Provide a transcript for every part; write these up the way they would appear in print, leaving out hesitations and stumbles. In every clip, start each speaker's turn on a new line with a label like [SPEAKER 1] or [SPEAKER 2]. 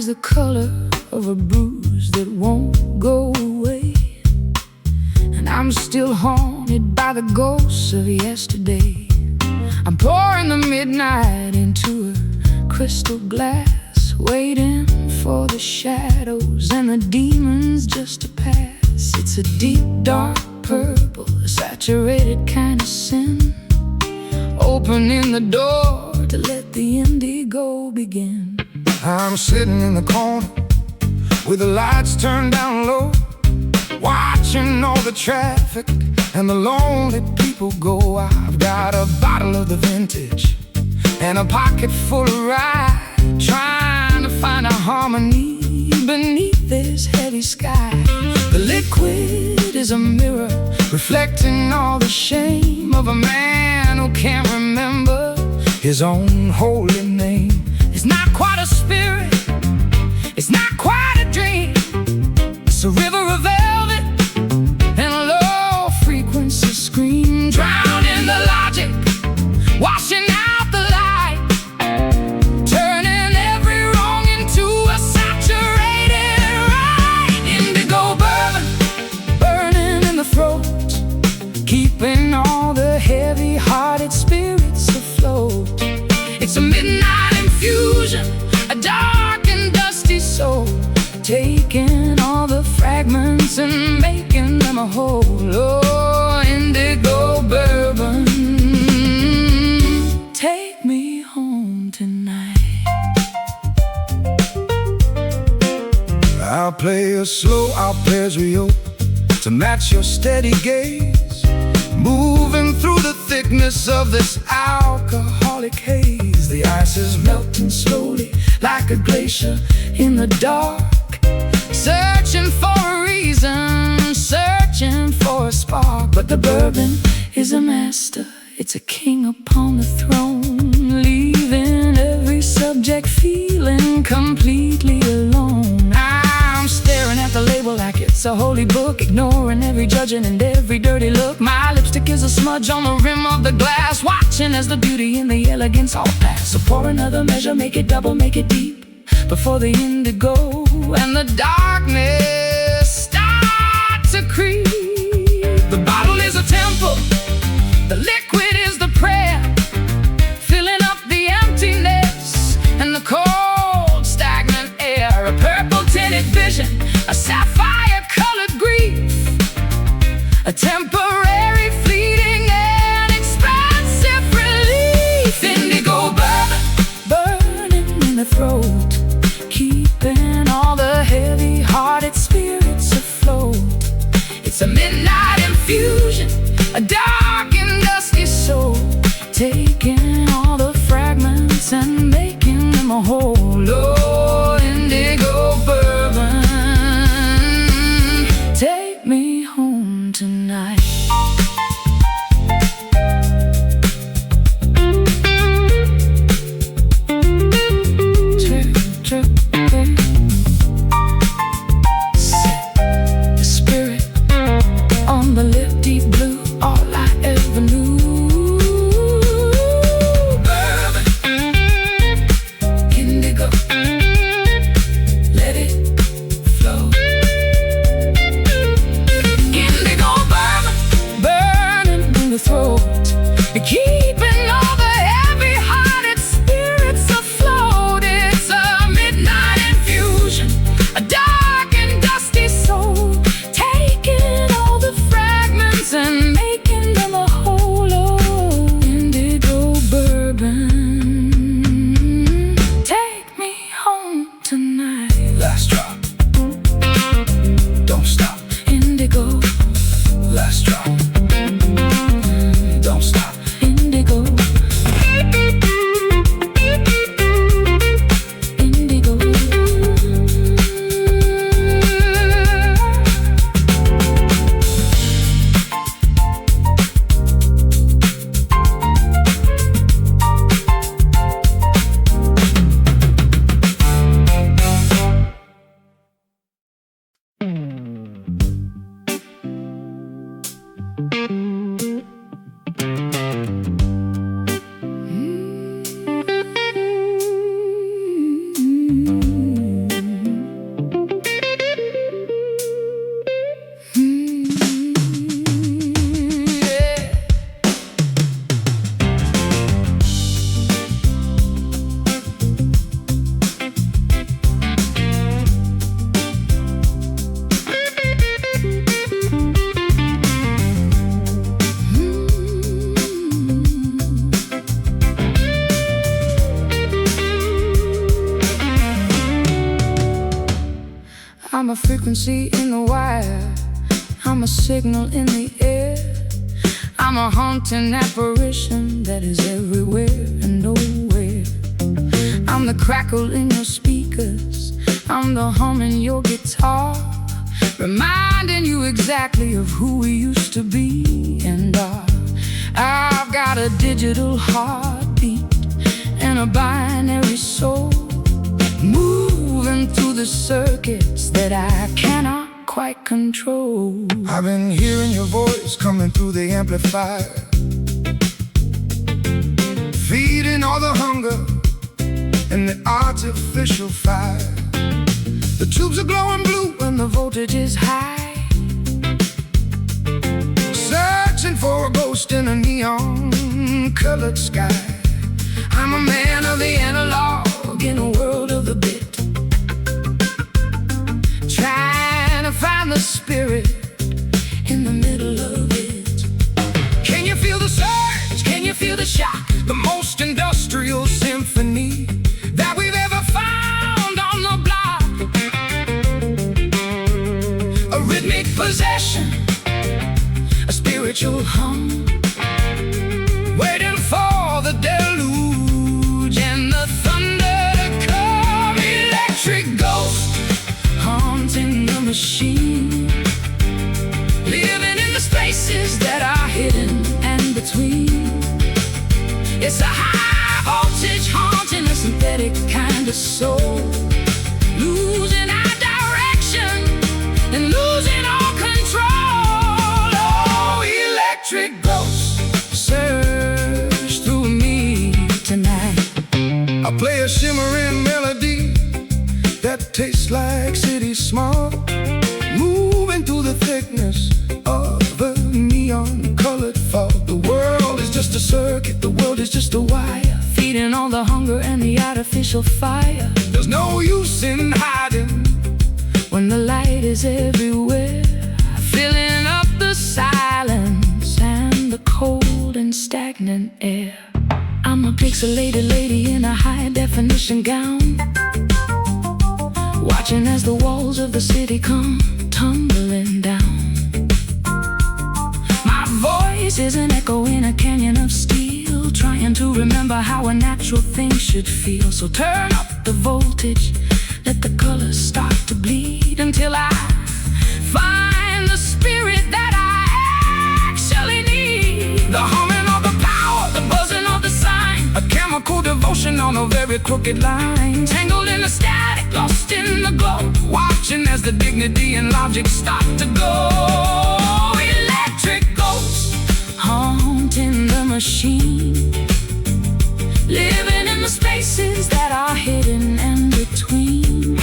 [SPEAKER 1] The color of a bruise that won't go away, and I'm still haunted by the ghosts of yesterday. I'm pouring the midnight into a crystal glass, waiting for the shadows and the demons just to pass. It's a deep dark purple, a saturated kind of sin, opening the door to let the indigo begin.
[SPEAKER 2] I'm sitting in the corner with the lights turned down low, watching all the traffic and the lonely people go. I've got a bottle of the vintage and a pocket full of rye, trying to find a harmony beneath this heavy sky. The liquid is a mirror reflecting all the shame of a man who can't remember his own holy name. It's not quite a spirit, it's not quite a dream. It's a river of velvet and a low frequency scream, drowned in the logic, washing out the light, turning every wrong into a saturated right. Indigo bourbon, burning in the throat, keeping all the heavy-hearted spirits afloat. It's a midnight infusion, a dark and dusty soul, taking all the fragments and making them a whole. Oh, indigo bourbon, take me home tonight. I'll play a slow arpeggio to match your steady gaze, moving through the thickness of this alcoholic haze. The ice is melting slowly like a glacier in the dark, searching for a reason, searching for a spark. But the bourbon is a master, it's a king upon the throne, leaving every subject feeling completely alone. I'm staring at the label like it's a holy book, ignoring every judging and every dirty look. My lipstick is a smudge on the rim of the glass, watching as the beauty and the elegance all pass. So pour another measure, make it double, make it deep, before the indigo and the darkness start to creep. The bottle is a temple, the liquid is the prayer, filling up the emptiness and the cold stagnant air. A purple tinted vision, a sapphire-colored grief, a temporary, fleeting, and expensive relief. Indigo bourbon, burning in the throat, keeping all the heavy-hearted spirits afloat. It's a midnight infusion, a dark and dusty soul, taking all the fragments and making them a whole. Oh, indigo bourbon, take me home tonight. The spirit on the lip, deep blue, all I ever knew. Bourbon, indigo, let it flow. Indigo bourbon, burning in the throat, keeping all the heavy-hearted spirits afloat. It's a midnight infusion, a dark and dusty soul, taking all the fragments and making them a whole.
[SPEAKER 1] frequency in the wire, I'm a signal in the air. I'm a haunting apparition that is everywhere and nowhere. I'm the crackle in your speakers, I'm the hum in your guitar, reminding you exactly of who we used to be and are. I've got a digital heartbeat and a binary soul, moving through the circuits that I cannot quite control.
[SPEAKER 2] I've been hearing your voice coming through the amplifier, feeding all the hunger and the artificial fire. The tubes are glowing blue
[SPEAKER 1] When the voltage is high,
[SPEAKER 2] searching for a ghost in a neon-colored sky.
[SPEAKER 1] I'm a man of the analog in a world of the bit, trying to find the spirit in the middle of it.
[SPEAKER 2] Can you feel the surge? Can you feel the shock? The most industrial symphony that we've ever found on the block.
[SPEAKER 1] A rhythmic possession, a spiritual hum,
[SPEAKER 2] waiting for the deluge and the thunder to come.
[SPEAKER 1] electric ghost haunting the machine, living in the spaces that are hidden and between. It's a high voltage haunting a synthetic kind of soul, losing our direction and losing all control. Oh, electric ghosts surge through me tonight.
[SPEAKER 2] I play a shimmering melody that tastes like city smog, moving through the thickness of the neon-colored fog. The world is just a circuit, the world is just a wire,
[SPEAKER 1] Feeding all the hunger and the artificial fire.
[SPEAKER 2] there's no use in hiding
[SPEAKER 1] When the light is everywhere, filling up the silence and the cold and stagnant air. I'm a pixelated lady in a high-definition gown, watching as the walls of the city come tumbling down. My voice is an echo in a canyon of steel, trying to remember how a natural thing should feel. So turn up the voltage, let the colors start to bleed, until I find the spirit that I actually need.
[SPEAKER 2] the humming of the power, the buzzing of the sign, a chemical devotion on a very crooked line,
[SPEAKER 1] Tangled in the static, lost in the glow,
[SPEAKER 2] watching as the dignity and logic start to go.
[SPEAKER 1] electric ghosts haunting the machine, living in the spaces that are hidden and between.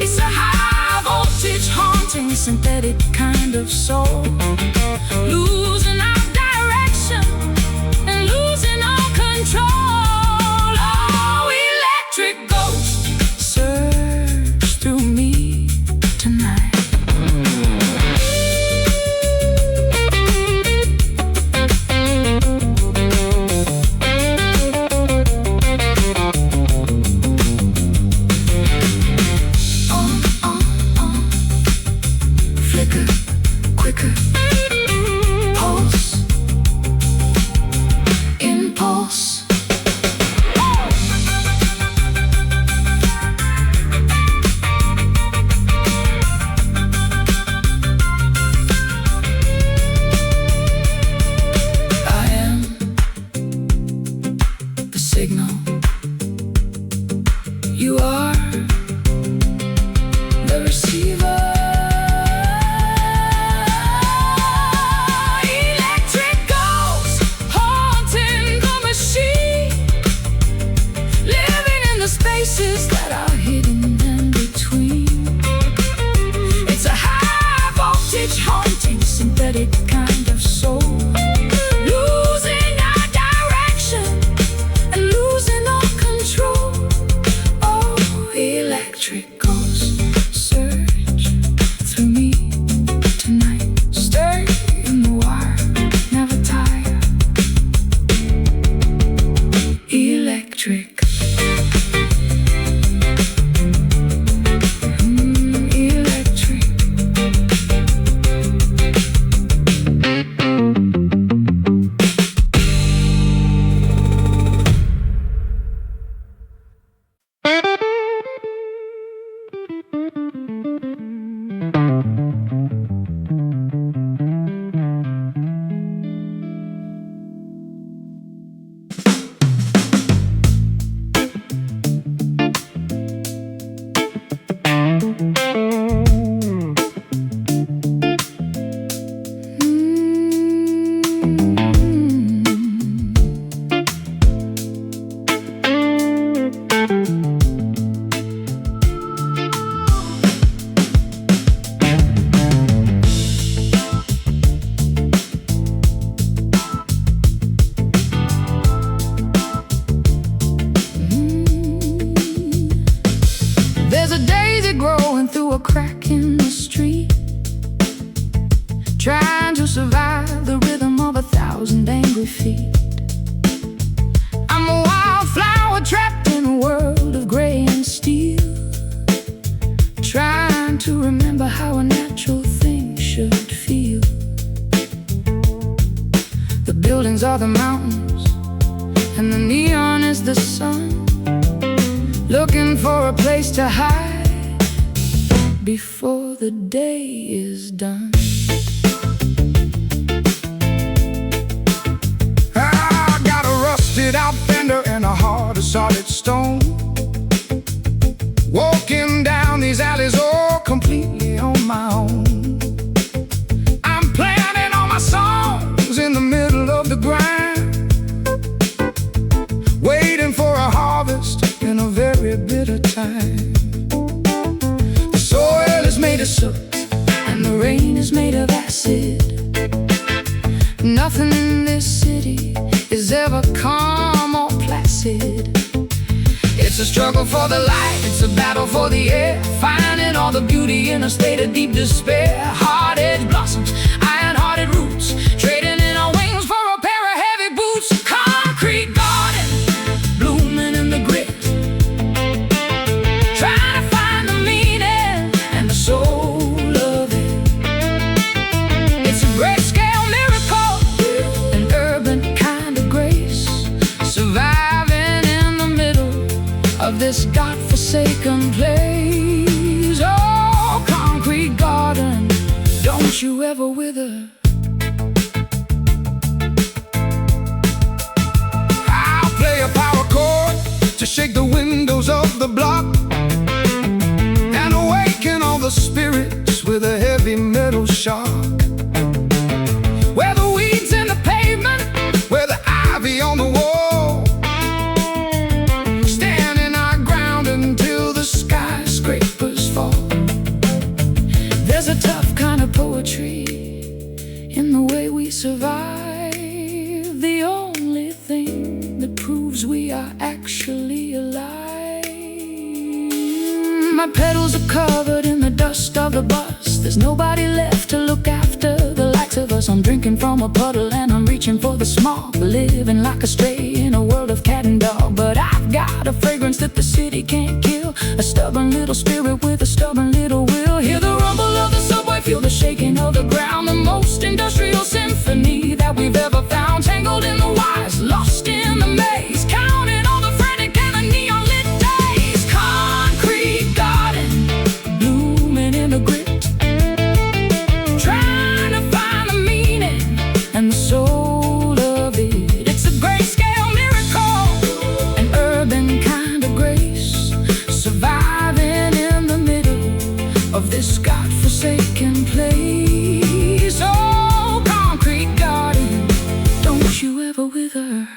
[SPEAKER 1] It's a high voltage haunting synthetic kind of soul, losing our direction and losing all control. Oh, electric ghosts surge through me tonight. Flicker, quicker, pulse, feet. I'm a wildflower trapped in a world of gray and steel, trying to remember how a natural thing should feel. The buildings are the mountains, and the neon is the sun, looking for a place to hide before the day is done.
[SPEAKER 2] I got a rusted out fender and a heart of solid stone, walking down these alleys all completely on my own. I'm planting all my songs in the middle of the grind, waiting for a harvest in a very bitter time. The soil is made of soot and the rain is made of acid. Nothing in this city is ever calm or placid. It's a struggle for the light, it's a battle for the air, finding all the beauty in a state of deep despair. Hard-edged blossoms, iron-hearted roots, trading in our wings for a pair of heavy boots. Concrete garden, blooming in the grit, trying to find the meaning and the soul of it. It's a great-scale miracle, an urban kind of grace, surviving in the middle of this God-forsaken place. Oh, concrete garden, don't you ever wither. I'll play a power chord to shake the windows of the block and awaken all the spirits with a heavy metal shock. Where the weeds in the pavement, where the ivy on the wall, standing our ground until the skyscrapers fall. There's a tough kind of poetry in the way we survive, the only thing that proves we are actually alive. My pedals are covered in the dust of the bus, there's nobody left to look after the likes of us. I'm drinking from a puddle and I'm reaching for the smog, living like a stray in a world of cat and dog. But I've got a fragrance that the city can't kill, a stubborn little spirit with a stubborn little will. Hear the rumble of the subway, feel the shaking of the ground, the most industrial symphony that we've ever found. Tangled in the wires, lost in the maze, counting all the frantic and the neon lit days. Concrete garden, blooming in the grit, trying to find the meaning and the soul of it. It's a great-scale miracle, an urban kind of grace, surviving in the middle of this God-forsaken place. Oh, concrete garden, don't you ever wither.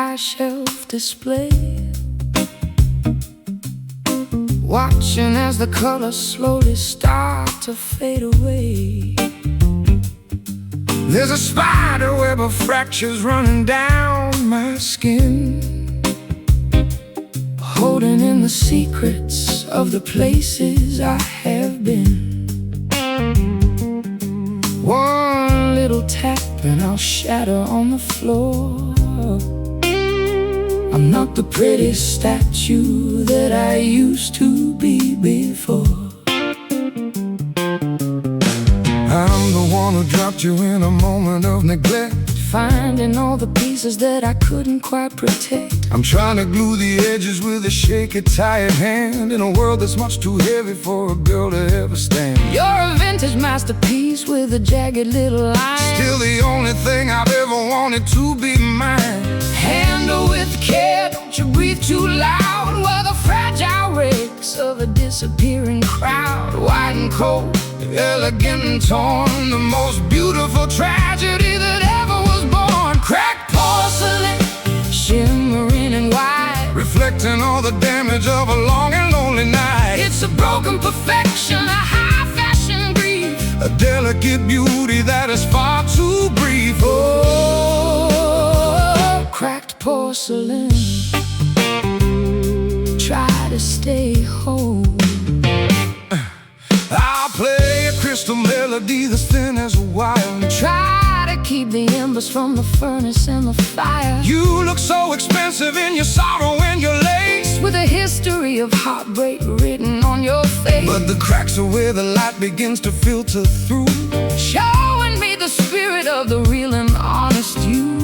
[SPEAKER 1] high shelf display, watching as the colors slowly start to fade away. There's a spider web of fractures running down my skin, holding in the secrets of the places I have been. One little tap and I'll shatter on the floor. I'm not the pretty statue that I used to be before.
[SPEAKER 2] I'm the one who dropped you in a moment of neglect,
[SPEAKER 1] finding all the pieces that I couldn't quite protect.
[SPEAKER 2] I'm trying to glue the edges with a shaky, tired hand, in a world that's much too heavy for a girl to ever stand.
[SPEAKER 1] You're a vintage masterpiece with a jagged little line,
[SPEAKER 2] still the only thing I've ever wanted to be mine.
[SPEAKER 1] Handle with care, don't you breathe too loud. We're the fragile wrecks of a disappearing crowd. White and cold, elegant and torn, the most beautiful tragedy that ever was born. Cracked porcelain, shimmering and white,
[SPEAKER 2] reflecting all the damage of a long and lonely night.
[SPEAKER 1] It's a broken perfection, a high fashion grief,
[SPEAKER 2] a delicate beauty that is far too brief.
[SPEAKER 1] Oh, cracked porcelain, try to stay whole.
[SPEAKER 2] I'll play a crystal melody that's thin as a wire,
[SPEAKER 1] try to keep the embers from the furnace and the fire.
[SPEAKER 2] You look so expensive in your sorrow and your lace,
[SPEAKER 1] with a history of heartbreak written on your face.
[SPEAKER 2] But the cracks are where the light begins to filter through,
[SPEAKER 1] showing me the spirit of the real and honest you.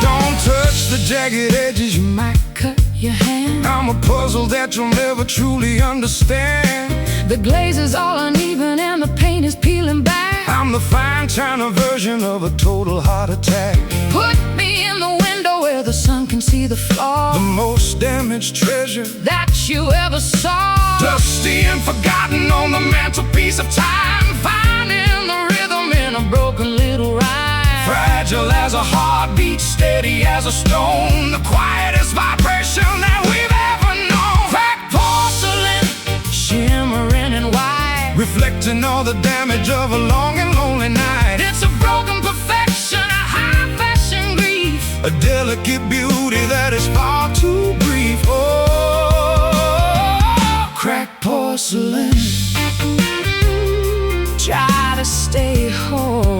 [SPEAKER 2] Don't touch the jagged edges,
[SPEAKER 1] you might cut your hand.
[SPEAKER 2] I'm a puzzle that you'll never truly understand.
[SPEAKER 1] The glaze is all uneven and the paint is peeling back.
[SPEAKER 2] I'm the fine china version of a total heart attack.
[SPEAKER 1] Put me in the window where the sun can see the flaw,
[SPEAKER 2] the most damaged treasure
[SPEAKER 1] that you ever saw.
[SPEAKER 2] Dusty and forgotten on the mantelpiece of time,
[SPEAKER 1] finding the rhythm in a broken little rhyme.
[SPEAKER 2] Fragile as a heartbeat, steady as a stone, the quietest vibration that we've ever known.
[SPEAKER 1] Cracked porcelain, shimmering and white,
[SPEAKER 2] reflecting all the damage of a long and lonely night.
[SPEAKER 1] It's a broken perfection, a high fashion grief,
[SPEAKER 2] a delicate beauty that is far too brief. Oh,
[SPEAKER 1] cracked porcelain, try to stay whole.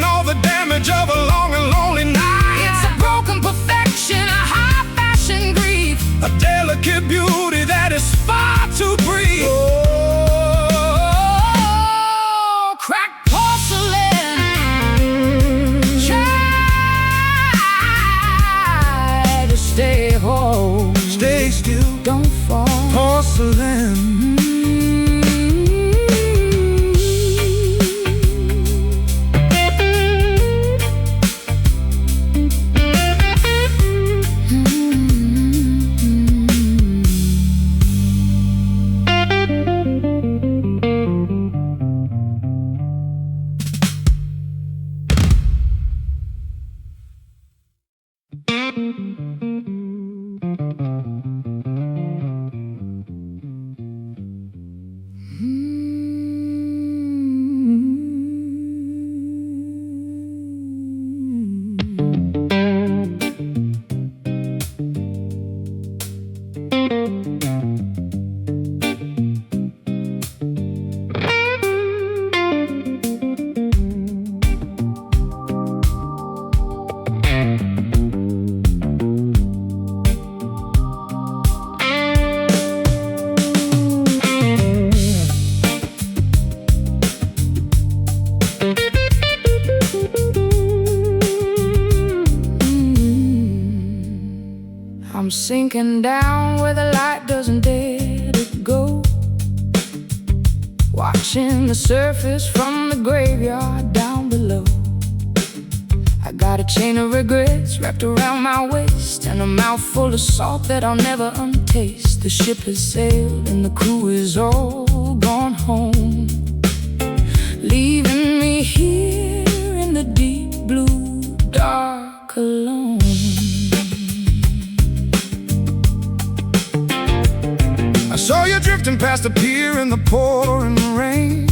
[SPEAKER 2] all the damage of a long and lonely night.
[SPEAKER 1] It's a broken perfection, a high fashion grief,
[SPEAKER 2] a delicate beauty that is far too brief.
[SPEAKER 1] Oh, cracked porcelain. Try to stay whole,
[SPEAKER 2] stay still,
[SPEAKER 1] don't fall.
[SPEAKER 2] Porcelain.
[SPEAKER 1] I'm sinking down where the light doesn't dare to go, watching the surface from the graveyard down below. I got a chain of regrets wrapped around my waist, and a mouth full of salt that I'll never untaste. The ship has sailed and the crew is all gone home, leaving me here in the deep blue dark alone.
[SPEAKER 2] I saw you drifting past the pier in the pouring rain,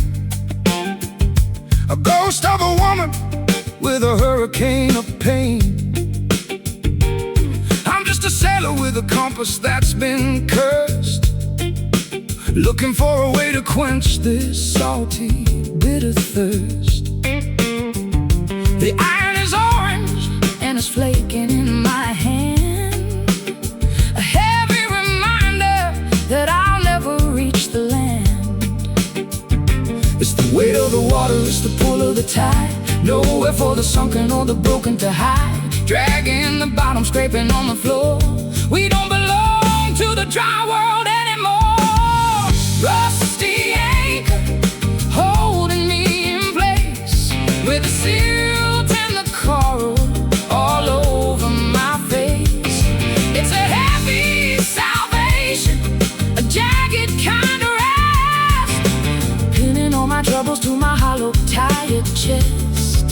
[SPEAKER 2] a ghost of a woman with a hurricane of pain. I'm just a sailor with a compass that's been cursed, looking for a way to quench this salty, bitter thirst. The iron is orange and it's flaking in my hand, a heavy reminder that I'll never reach the land. It's the weight of the water, it's the pull of the tide, nowhere for the sunken or the broken to hide, dragging the bottom, scraping on the floor. We don't belong to the dry world anymore. Rusty anchor holding me in place, with the silt and the coral all over my face. It's a heavy salvation, a jagged kind of rest, pinning all my troubles to my hollow, tired chest.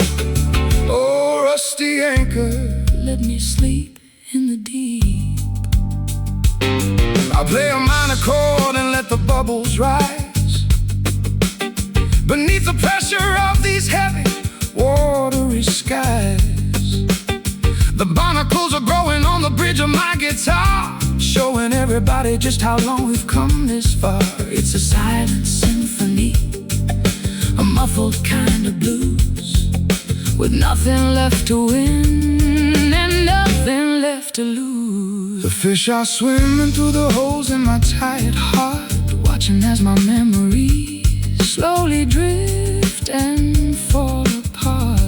[SPEAKER 2] Oh, rusty anchor,
[SPEAKER 1] let me sleep in the deep.
[SPEAKER 2] I'll play a minor chord and let the bubbles rise beneath the pressure of these heavy, watery skies. The barnacles are growing on the bridge of my guitar, showing everybody just how long we've come this far. It's a silent symphony, a muffled kind of blues, with nothing left to win and nothing left to lose. The fish are swimming through the holes in my tired heart, watching as my memories slowly drift and fall apart.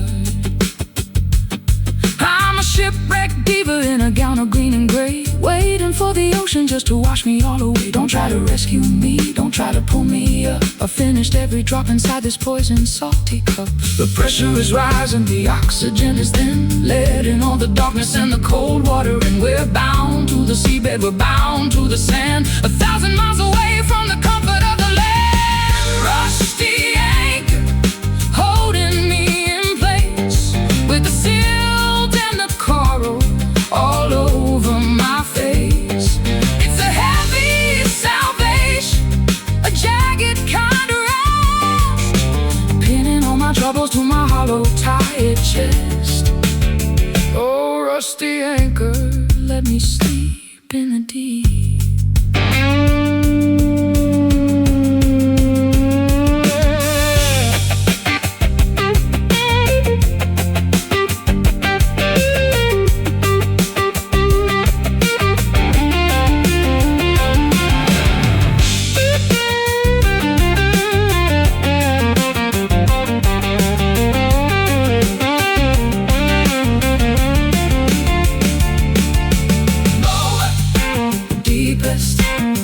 [SPEAKER 2] I'm a shipwrecked diva in a gown of green and gray, waiting for the ocean just to wash me all away. Don't try to rescue me, don't try to pull me up. I finished every drop inside this poison salty cup. The pressure is rising, the oxygen is thin, letting all the darkness and the cold water in. We're bound to the seabed, we're bound to the sand, 1,000 miles away from the comfort of the land. Rusty anchor holding me in place, with the silt and the coral all over my face. It's a heavy salvation, a jagged kind of rest, pinning all my troubles to my hollow, tired chest. Oh, rusty anchor, let me sleep in the deep.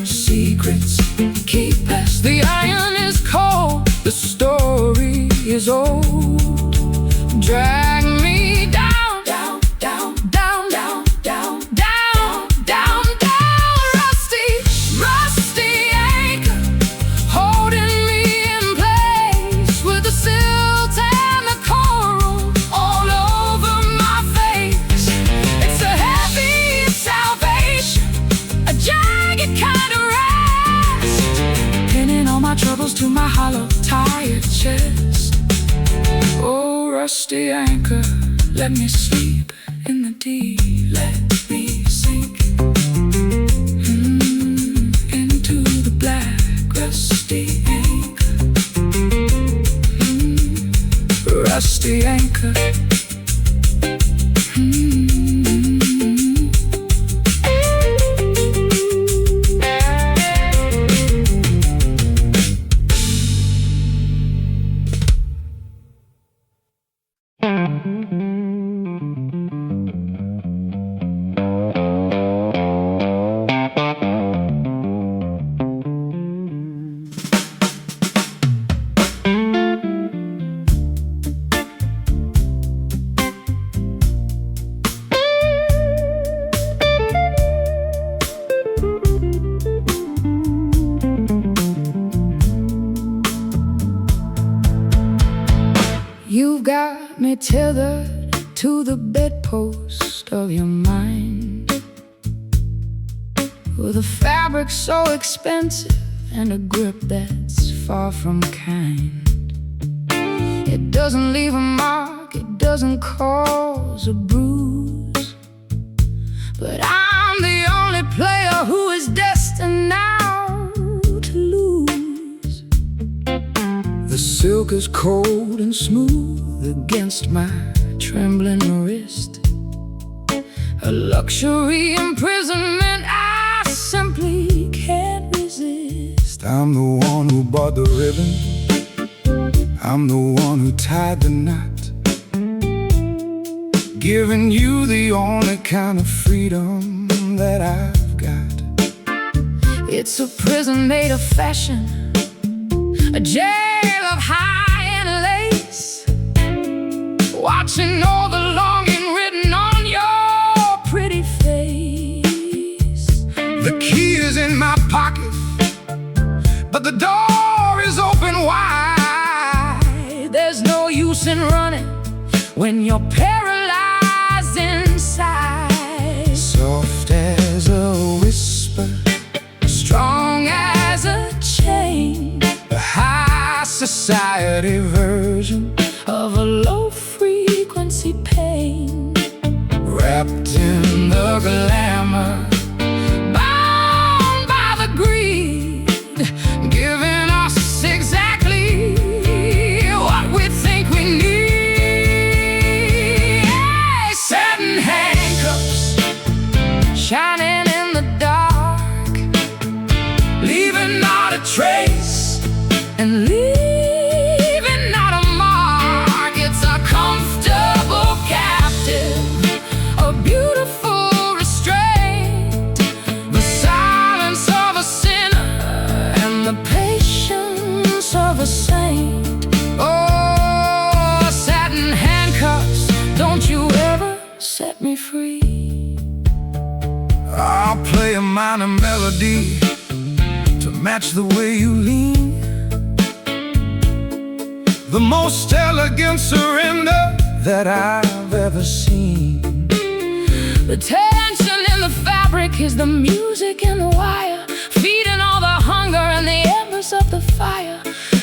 [SPEAKER 2] Secrets keep us. The iron is cold, the story is old. Drag me down, down, down, down, down, down, down, down, down. Rusty, rusty anchor holding me in place, with the silt and the coral all over my face. It's a heavy salvation, a jagged kind of rest, pinning all my troubles to my hollow, tired chest. Oh, rusty anchor, let me sleep in the deep. Let me sink into the black. Rusty anchor, rusty anchor.
[SPEAKER 1] You've got me tethered to the bedpost of your mind, with a fabric so expensive and a grip that's far from kind. It doesn't leave a mark, it doesn't cause a bruise, but I'm the only player who is destined now to lose. The silk is cold and smooth against my trembling wrist, a luxury imprisonment I simply can't resist.
[SPEAKER 2] I'm the one who bought the ribbon, I'm the one who tied the knot, giving you the only kind of freedom that I've got.
[SPEAKER 1] It's a prison made of fashion, a jail of high-end lace, watching all the longing written on your pretty face.
[SPEAKER 2] The key is in my pocket, but the door is open wide.
[SPEAKER 1] There's no use in running when you're paralyzed inside.
[SPEAKER 2] Soft as a whisper,
[SPEAKER 1] Strong as a chain,
[SPEAKER 2] the high society version
[SPEAKER 1] of a low-frequency pain,
[SPEAKER 2] wrapped in the glamour,
[SPEAKER 1] bound by the greed,
[SPEAKER 2] giving us exactly what we think we need.
[SPEAKER 1] hey, satin handcuffs shining in the dark,
[SPEAKER 2] Leaving not a trace,
[SPEAKER 1] and leaving not a mark. It's a comfortable captive, a beautiful restraint,
[SPEAKER 2] the silence of a sinner,
[SPEAKER 1] and the patience of a saint.
[SPEAKER 2] oh,
[SPEAKER 1] Satin handcuffs, don't you ever set me free.
[SPEAKER 2] I'll play a minor melody to match the way you lean, the most elegant surrender that I've ever seen.
[SPEAKER 1] The tension in the fabric is the music in the wire, feeding all the hunger and the embers of the fire.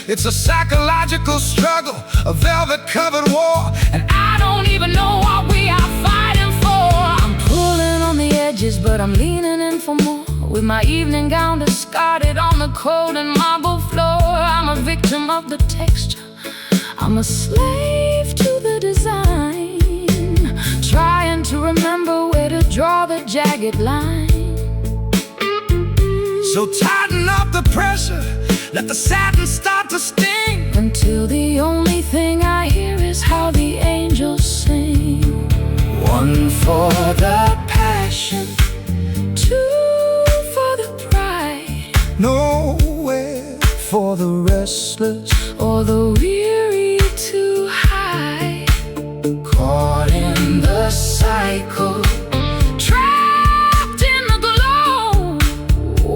[SPEAKER 2] It's a psychological struggle, a velvet-covered war,
[SPEAKER 1] And I don't even know what we are fighting for. I'm pulling on the edges, but I'm leaning in for more, with my evening gown discarded on the cold and marble floor. I'm a victim of the texture, I'm a slave to the design, trying to remember where to draw the jagged line.
[SPEAKER 2] so tighten up the pressure, let the satin start to sting,
[SPEAKER 1] Until the only thing I hear is how the angels sing.
[SPEAKER 2] one for the
[SPEAKER 1] Passion, two for the pride,
[SPEAKER 2] nowhere for the restless,
[SPEAKER 1] or the weary to hide.
[SPEAKER 2] caught in the cycle,
[SPEAKER 1] Trapped in the glow,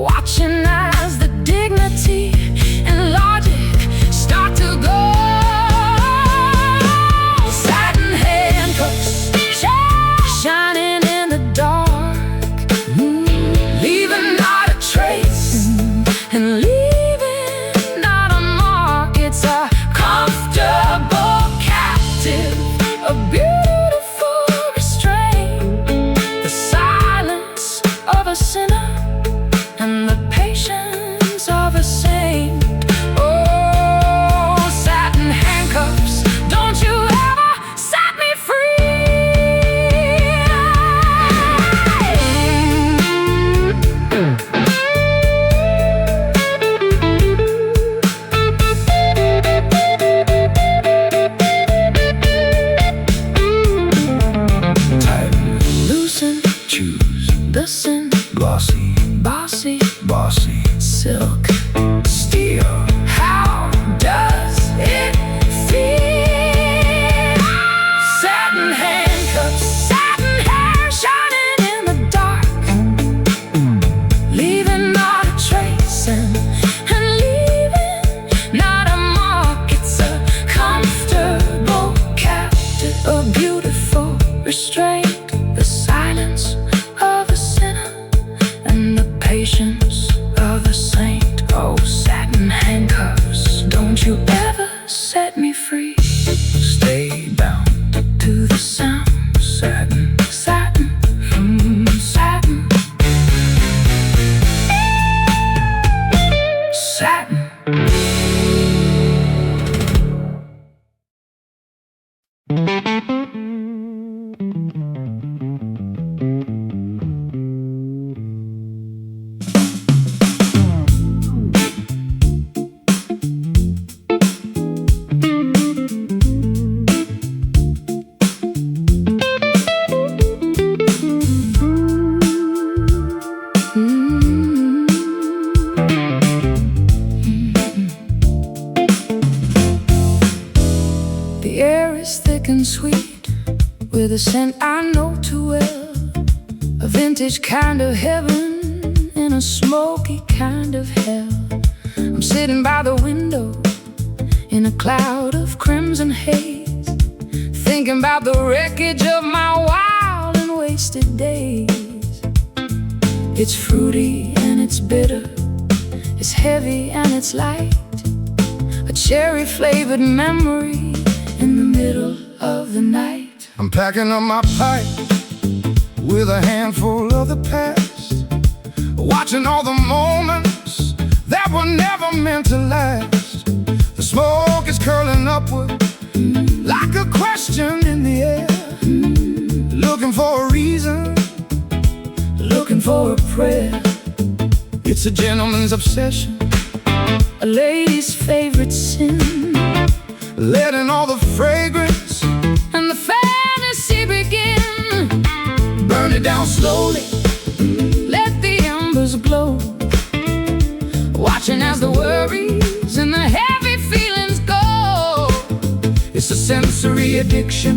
[SPEAKER 1] watching as the dignity and logic start to go. Satin handcuffs shining in the dark, leaving not a trace and leaving not a mark. It's a comfortable captive, a beautiful restraint, the silence of a sinner and the patience of a saint. Oh, satin handcuffs, don't you ever set me
[SPEAKER 2] tighten,
[SPEAKER 1] Loosen
[SPEAKER 2] choose,
[SPEAKER 1] the sin,
[SPEAKER 2] glossy,
[SPEAKER 1] bossy
[SPEAKER 2] bossy,
[SPEAKER 1] silk.
[SPEAKER 2] steel.
[SPEAKER 1] How does it feel? Satin handcuffs, satin hair shining in the dark, leaving not a trace and leaving not a mark. It's a comfortable vintage kind of heaven in a smoky kind of hell. I'm sitting by the window in a cloud of crimson haze, thinking about the wreckage of my wild and wasted days. It's fruity and it's bitter, it's heavy and it's light, a cherry-flavored memory in the middle of the night.
[SPEAKER 2] I'm packing up my pipe with a handful of the past, watching all the moments that were never meant to last. The smoke is curling upward like a question in the air, looking for a reason,
[SPEAKER 1] Looking for a prayer.
[SPEAKER 2] it's a gentleman's obsession,
[SPEAKER 1] A lady's favorite sin,
[SPEAKER 2] letting all the fragrance
[SPEAKER 1] and the fantasy begin.
[SPEAKER 2] burn it down slowly.
[SPEAKER 1] Let the embers glow, watching as the worries and the heavy feelings go.
[SPEAKER 2] It's a sensory addiction,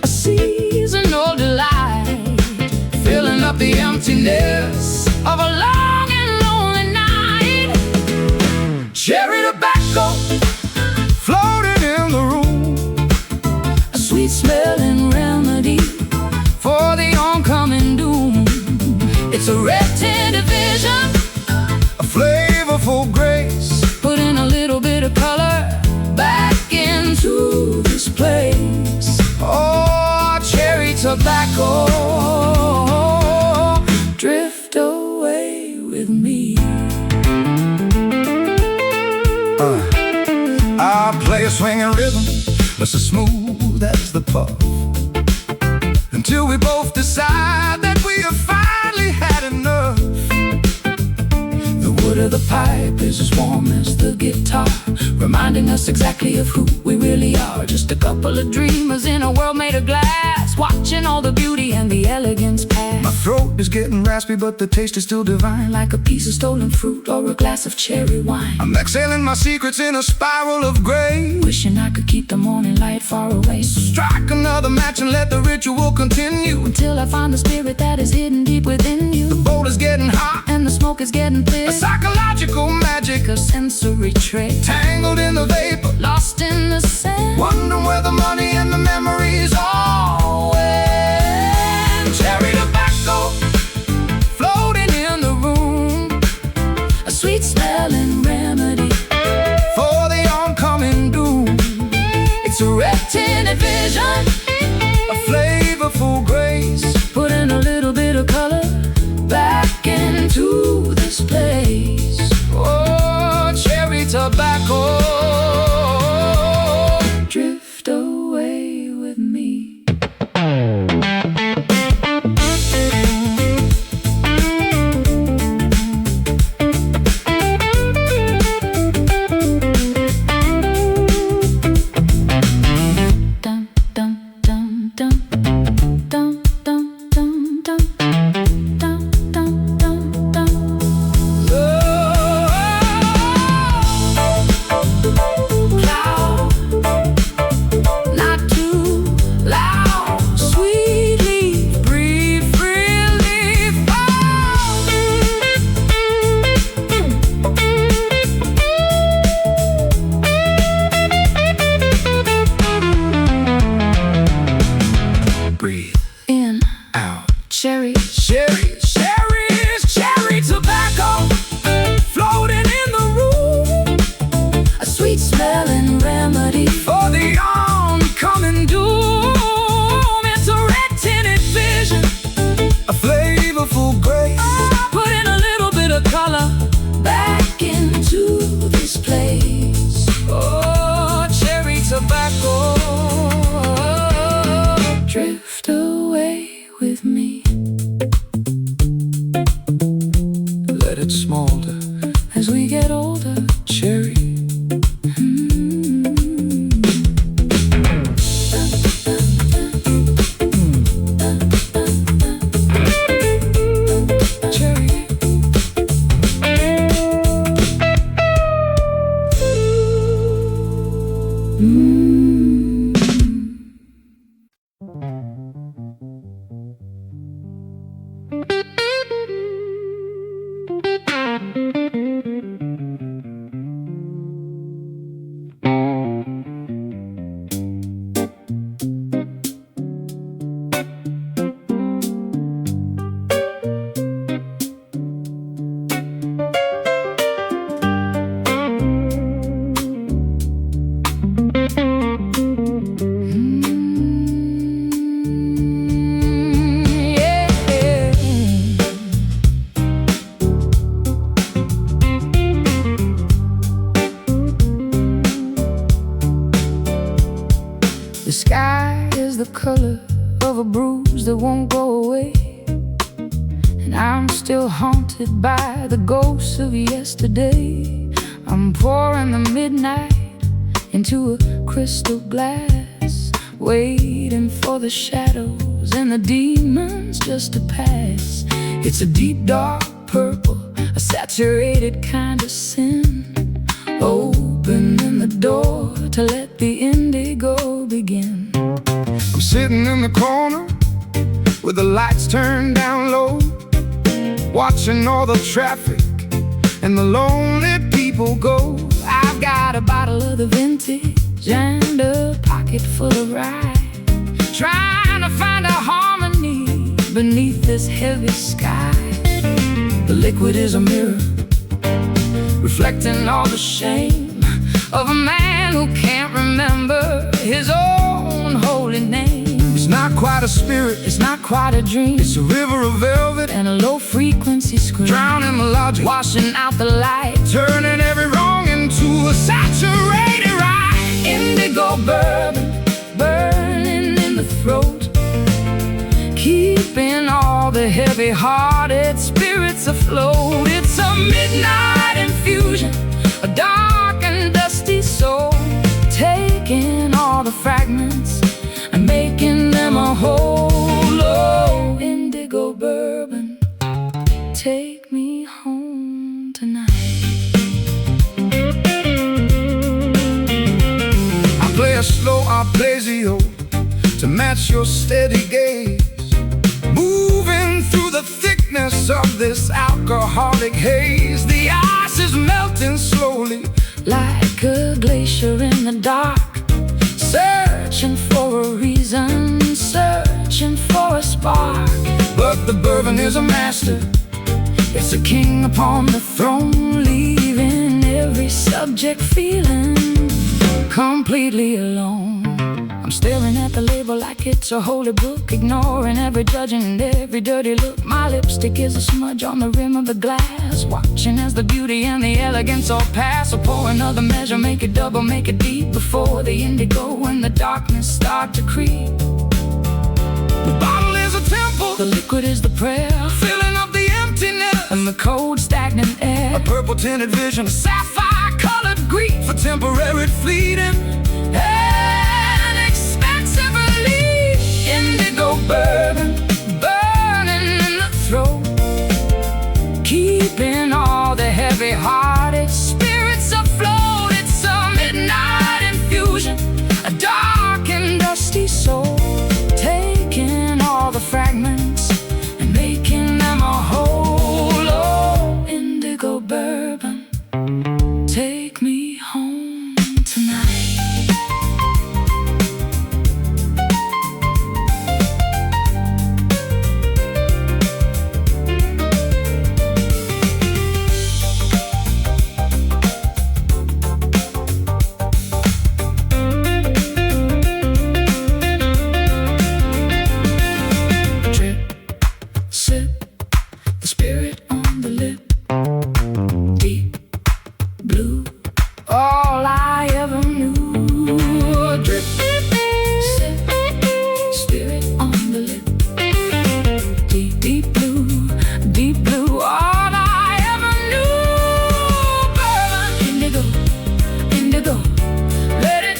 [SPEAKER 1] A seasonal delight,
[SPEAKER 2] filling up the emptiness
[SPEAKER 1] of a long and lonely night.
[SPEAKER 2] cherry tobacco floating in the room,
[SPEAKER 1] A sweet smelling remedy for the oncoming doom. It's a red tinted vision,
[SPEAKER 2] a flavorful grace,
[SPEAKER 1] put in a little bit of color back into this place.
[SPEAKER 2] oh, cherry tobacco.
[SPEAKER 1] Drift away with me.
[SPEAKER 2] I play a swinging rhythm that's as smooth as the puff, until we both decide that we have finally had enough.
[SPEAKER 1] The wood of the pipe is as warm as the guitar, reminding us exactly of who we really are. Just a couple of dreamers in a world made of glass, watching all the beauty and the elegance pass.
[SPEAKER 2] My throat is getting raspy, but the taste is still divine,
[SPEAKER 1] Like a piece of stolen fruit or a glass of cherry wine.
[SPEAKER 2] I'm exhaling my secrets in a spiral of gray.
[SPEAKER 1] Wishing I could keep the morning light far away,
[SPEAKER 2] Strike another match and let the ritual continue.
[SPEAKER 1] until I find the spirit that is hidden deep within you.
[SPEAKER 2] The bowl is getting hot,
[SPEAKER 1] And the smoke is getting
[SPEAKER 2] a
[SPEAKER 1] thick,
[SPEAKER 2] psychological magic,
[SPEAKER 1] a sensory trick,
[SPEAKER 2] tangled in the vapor,
[SPEAKER 1] lost in the sand.
[SPEAKER 2] wondering where the money and the memories all went. Cherry tobacco floating in the room,
[SPEAKER 1] A sweet smelling remedy
[SPEAKER 2] for the oncoming doom.
[SPEAKER 1] It's a red tinted vision,
[SPEAKER 2] A flavorful grace,
[SPEAKER 1] put in a little bit of color back into this place.
[SPEAKER 2] oh, cherry tobacco.
[SPEAKER 1] Drift away with me. Dum dum dum dum dum dum dum dum dum dum dum dum. Loud, not too loud. Sweetly breathe freely.
[SPEAKER 2] Breathe
[SPEAKER 1] In
[SPEAKER 2] out.
[SPEAKER 1] cherry,
[SPEAKER 2] Cherry, cherry tobacco floating in the room,
[SPEAKER 1] a sweet smelling remedy
[SPEAKER 2] for the oncoming doom. It's a red tinted vision, a flavorful grace,
[SPEAKER 1] put in a little bit of color back into this place.
[SPEAKER 2] oh, cherry tobacco.
[SPEAKER 1] Drift away with me. and I'm still haunted by the ghosts of yesterday. I'm pouring the midnight into a crystal glass, waiting for the shadows and the demons just to pass. It's a deep dark purple, a saturated kind of sin, opening the door to let the indigo begin.
[SPEAKER 2] I'm sitting in the corner with the lights turned down low, watching all the traffic and the lonely people go.
[SPEAKER 1] I've got a bottle of the vintage and a pocket full of rye, trying to find a harmony beneath this heavy sky. The liquid is a mirror, reflecting all the shame of a man who can't remember his own holy name.
[SPEAKER 2] It's not quite a spirit,
[SPEAKER 1] It's not quite a dream,
[SPEAKER 2] it's a river of velvet
[SPEAKER 1] and a low-frequency scream,
[SPEAKER 2] drowning the logic,
[SPEAKER 1] washing out the light,
[SPEAKER 2] turning every wrong into a saturated right.
[SPEAKER 1] indigo bourbon burning in the throat, keeping all the heavy-hearted spirits afloat. It's a midnight infusion, a dark and dusty soul, taking all the fragments and making them a whole. Oh, indigo bourbon, take me home tonight.
[SPEAKER 2] I play a slow arpeggio to match your steady gaze, moving through the thickness of this alcoholic haze. The ice is melting slowly
[SPEAKER 1] Like a glacier in the dark, searching for a reason, searching for a spark.
[SPEAKER 2] but the bourbon is a master.
[SPEAKER 1] It's a king upon the throne, leaving every subject feeling completely alone. I'm staring at the label like it's a holy book, ignoring every judging and every dirty look. My lipstick is a smudge on the rim of the glass, watching as the beauty and the elegance all pass. I'll pour another measure, make it double, make it deep, before the indigo and the darkness start to creep.
[SPEAKER 2] The bottle is a temple,
[SPEAKER 1] The liquid is the prayer,
[SPEAKER 2] filling up the emptiness,
[SPEAKER 1] and the cold stagnant air,
[SPEAKER 2] a purple tinted vision,
[SPEAKER 1] sapphire colored grief,
[SPEAKER 2] for temporary fleeting.
[SPEAKER 1] an expensive relief. Indigo bourbon burning in the throat, keeping all the heavy-hearted spirits afloat. It's a midnight infusion, a dark and dusty soul, taking all the fragments and making them a whole. Oh, indigo bourbon, take me home tonight. Drip, sip, the spirit on the lip, deep blue, all I ever knew. Drip, sip, spirit on the lip, deep, deep blue, all I ever knew. Bourbon, indigo, indigo, let it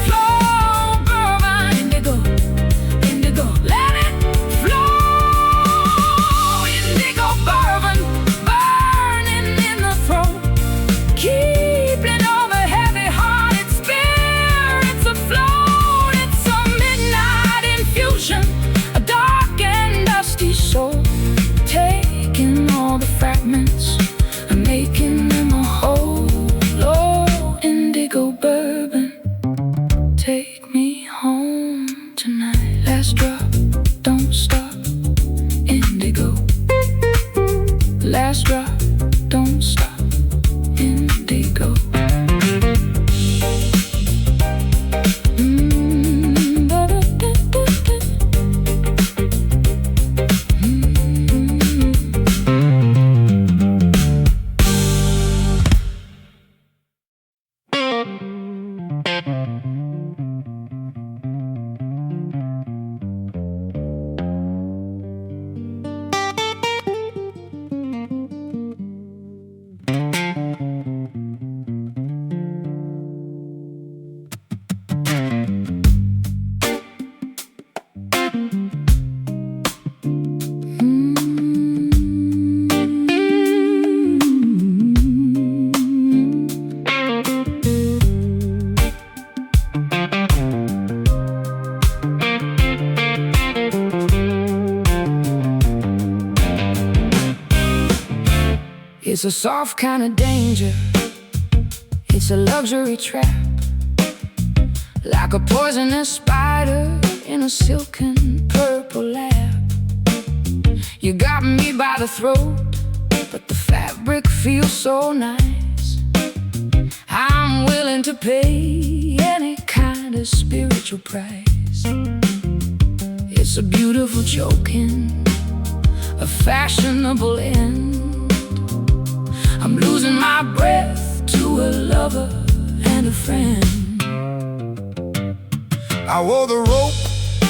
[SPEAKER 1] flow. Bourbon, indigo, indigo, let it flow. Indigo bourbon burning in the throat, keeping all the heavy-hearted spirits afloat. It's a midnight infusion, a dark and dusty soul, taking all the fragments and making them a whole. Oh, indigo bourbon, take me home tonight. Last drop, don't stop. Indigo, last drop, don't stop. Indigo. It's a soft kind of danger. It's a luxury trap, like a poisonous spider in a silken purple lap. You got me by the throat, but the fabric feels so nice. I'm willing to pay any kind of spiritual price. It's a beautiful choking, a fashionable end. I'm losing my breath to a lover and a friend.
[SPEAKER 2] I wore the rope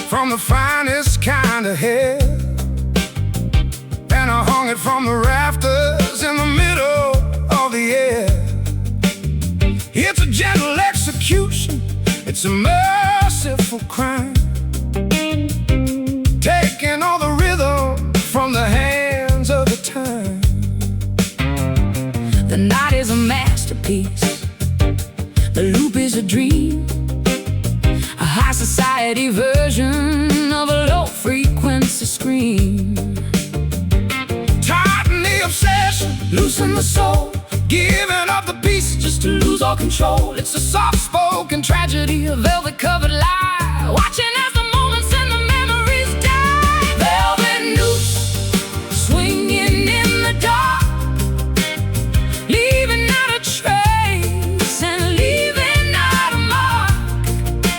[SPEAKER 2] from the finest kind of hair, and I hung it from the rafters in the middle of the air. It's a gentle execution, it's a merciful crime, taking all the rhythm from the hands of the time.
[SPEAKER 1] The night is a masterpiece, the loop is a dream, a high society version of a low frequency scream.
[SPEAKER 2] Tighten the obsession,
[SPEAKER 1] Loosen the soul,
[SPEAKER 2] giving up the peace just to lose all control.
[SPEAKER 1] it's a soft-spoken tragedy, a velvet-covered lie, watching as the moments and the memories die. Velvet noose, swinging in the dark, leaving out a trace and leaving out a mark.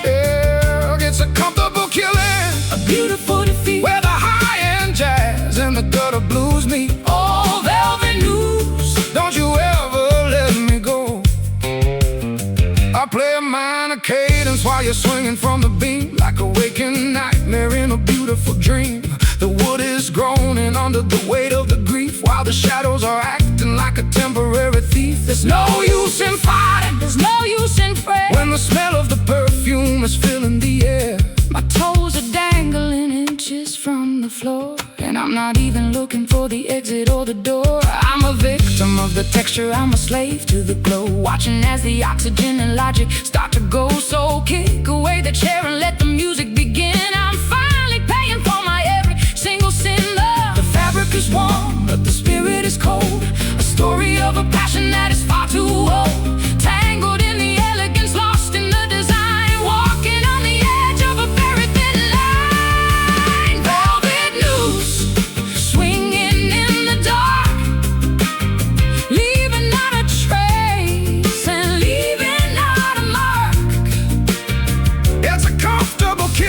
[SPEAKER 2] Yeah, it's a comfortable killing,
[SPEAKER 1] A beautiful defeat,
[SPEAKER 2] where the high-end jazz and the gutter blues meet.
[SPEAKER 1] oh, velvet noose.
[SPEAKER 2] Don't you ever let me go. I play a minor cadence while you're swinging from the beam, like a waking nightmare in a beautiful dream. The wood is groaning under the weight of the grief, while the shadows are acting like a temporary thief. There's no use in fighting,
[SPEAKER 1] There's no use in prayer
[SPEAKER 2] when the smell of the perfume is filling the air.
[SPEAKER 1] My toes are dangling inches from the floor, and I'm not even looking for the exit or the door. I'm a victim of the texture, I'm a slave to the glow, watching as the oxygen and logic start to go. So kick away the chair and let the music begin. I'm finally paying for my every single sin. The fabric is warm, but the spirit is cold, a story of a passion that is far too old, tangled in the elegance, lost in the design, walking on the edge of a very thin line. Velvet noose, swinging in the dark, leaving out a trace and leaving out a mark.
[SPEAKER 2] It's a comfortable kill,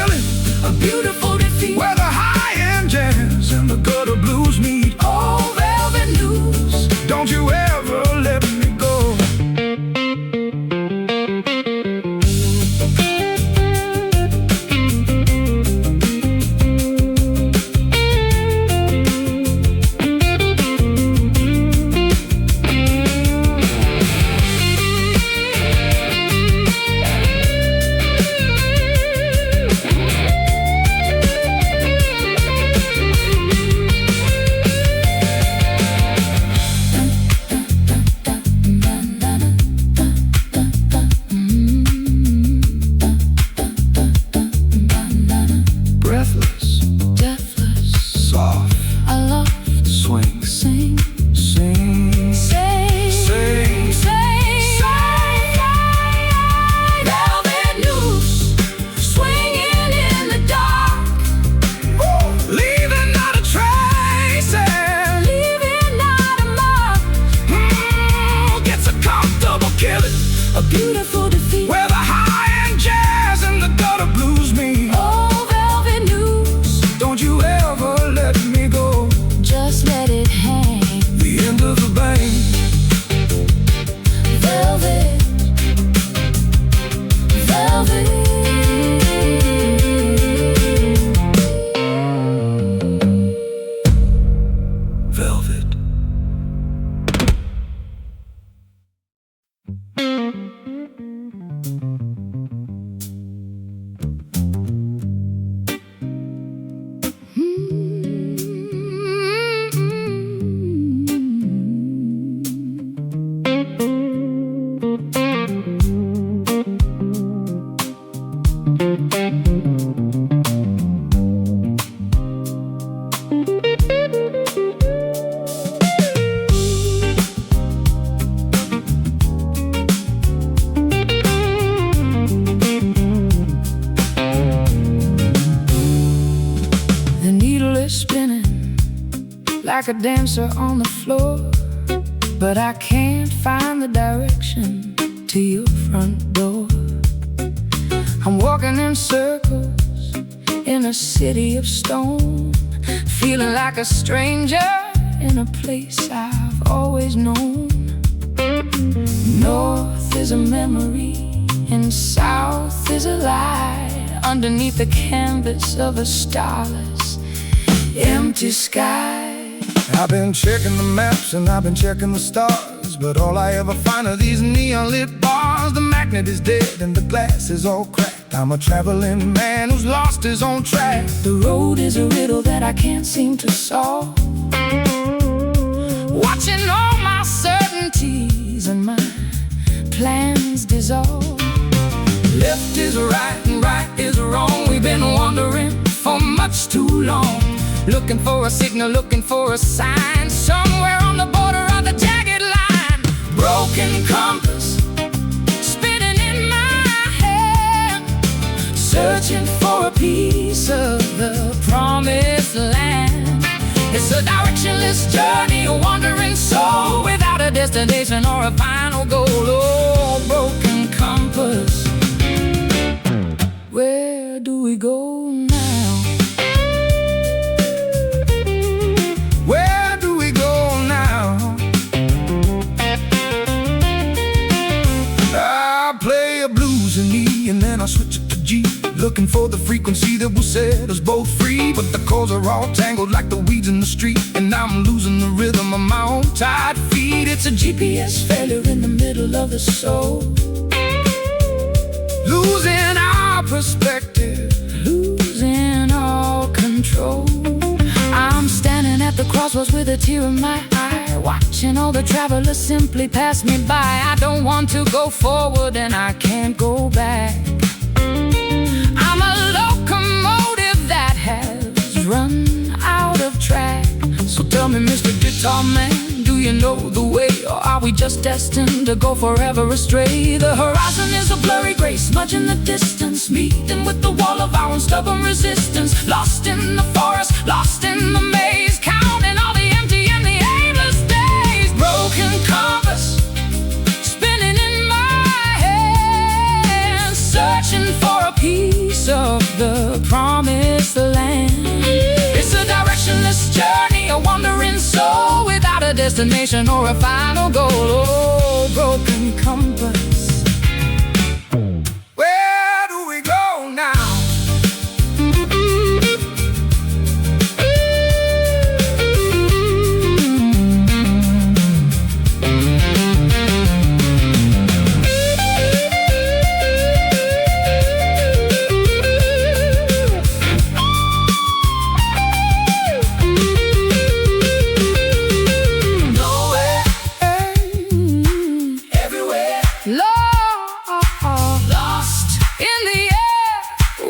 [SPEAKER 1] like a dancer on the floor, but I can't find the direction to your front door. I'm walking in circles in a city of stone, feeling like a stranger in a place I've always known. North is a memory and south is a lie, underneath the canvas of a starless, empty sky.
[SPEAKER 2] I've been checking the maps and I've been checking the stars, but all I ever find are these neon lit bars. The magnet is dead and the glass is all cracked. I'm a traveling man who's lost his own track.
[SPEAKER 1] The road is a riddle that I can't seem to solve, watching all my certainties and my plans dissolve.
[SPEAKER 2] Left is right and right is wrong. We've been wandering for much too long,
[SPEAKER 1] looking for a signal, looking for a sign, somewhere on the border of the jagged line.
[SPEAKER 2] broken compass
[SPEAKER 1] Spinning in my hand, searching for a piece of the promised land. It's a directionless journey, a wandering soul, without a destination or a final goal. Oh, broken compass, where do we go now?
[SPEAKER 2] Where do we go now? I play a blues in E and then I switch it to G, looking for the frequency that will set us both free. But the chords are all tangled like the weeds in the street, and I'm losing the rhythm of my own tired feet. It's a GPS failure in the middle of the soul, losing our perspective,
[SPEAKER 1] losing all control. I'm standing at the crossroads with a tear in my eye, watching all the travelers simply pass me by. I don't want to go forward and I can't go back. I'm a locomotive that has run out of track.
[SPEAKER 2] So tell me, Mr. Guitar Man, do you know the way, or are we just destined to go forever astray?
[SPEAKER 1] The horizon is a blurry gray smudge in the distance, meeting with the wall of our own stubborn resistance. Lost in the forest, lost in the maze, counting all the empty and the aimless days.
[SPEAKER 2] Broken compass
[SPEAKER 1] spinning in my head, searching for a piece of the promised land.
[SPEAKER 2] It's a directionless journey, a wandering soul, without a destination or a final goal. Oh, broken compass, where do we go now?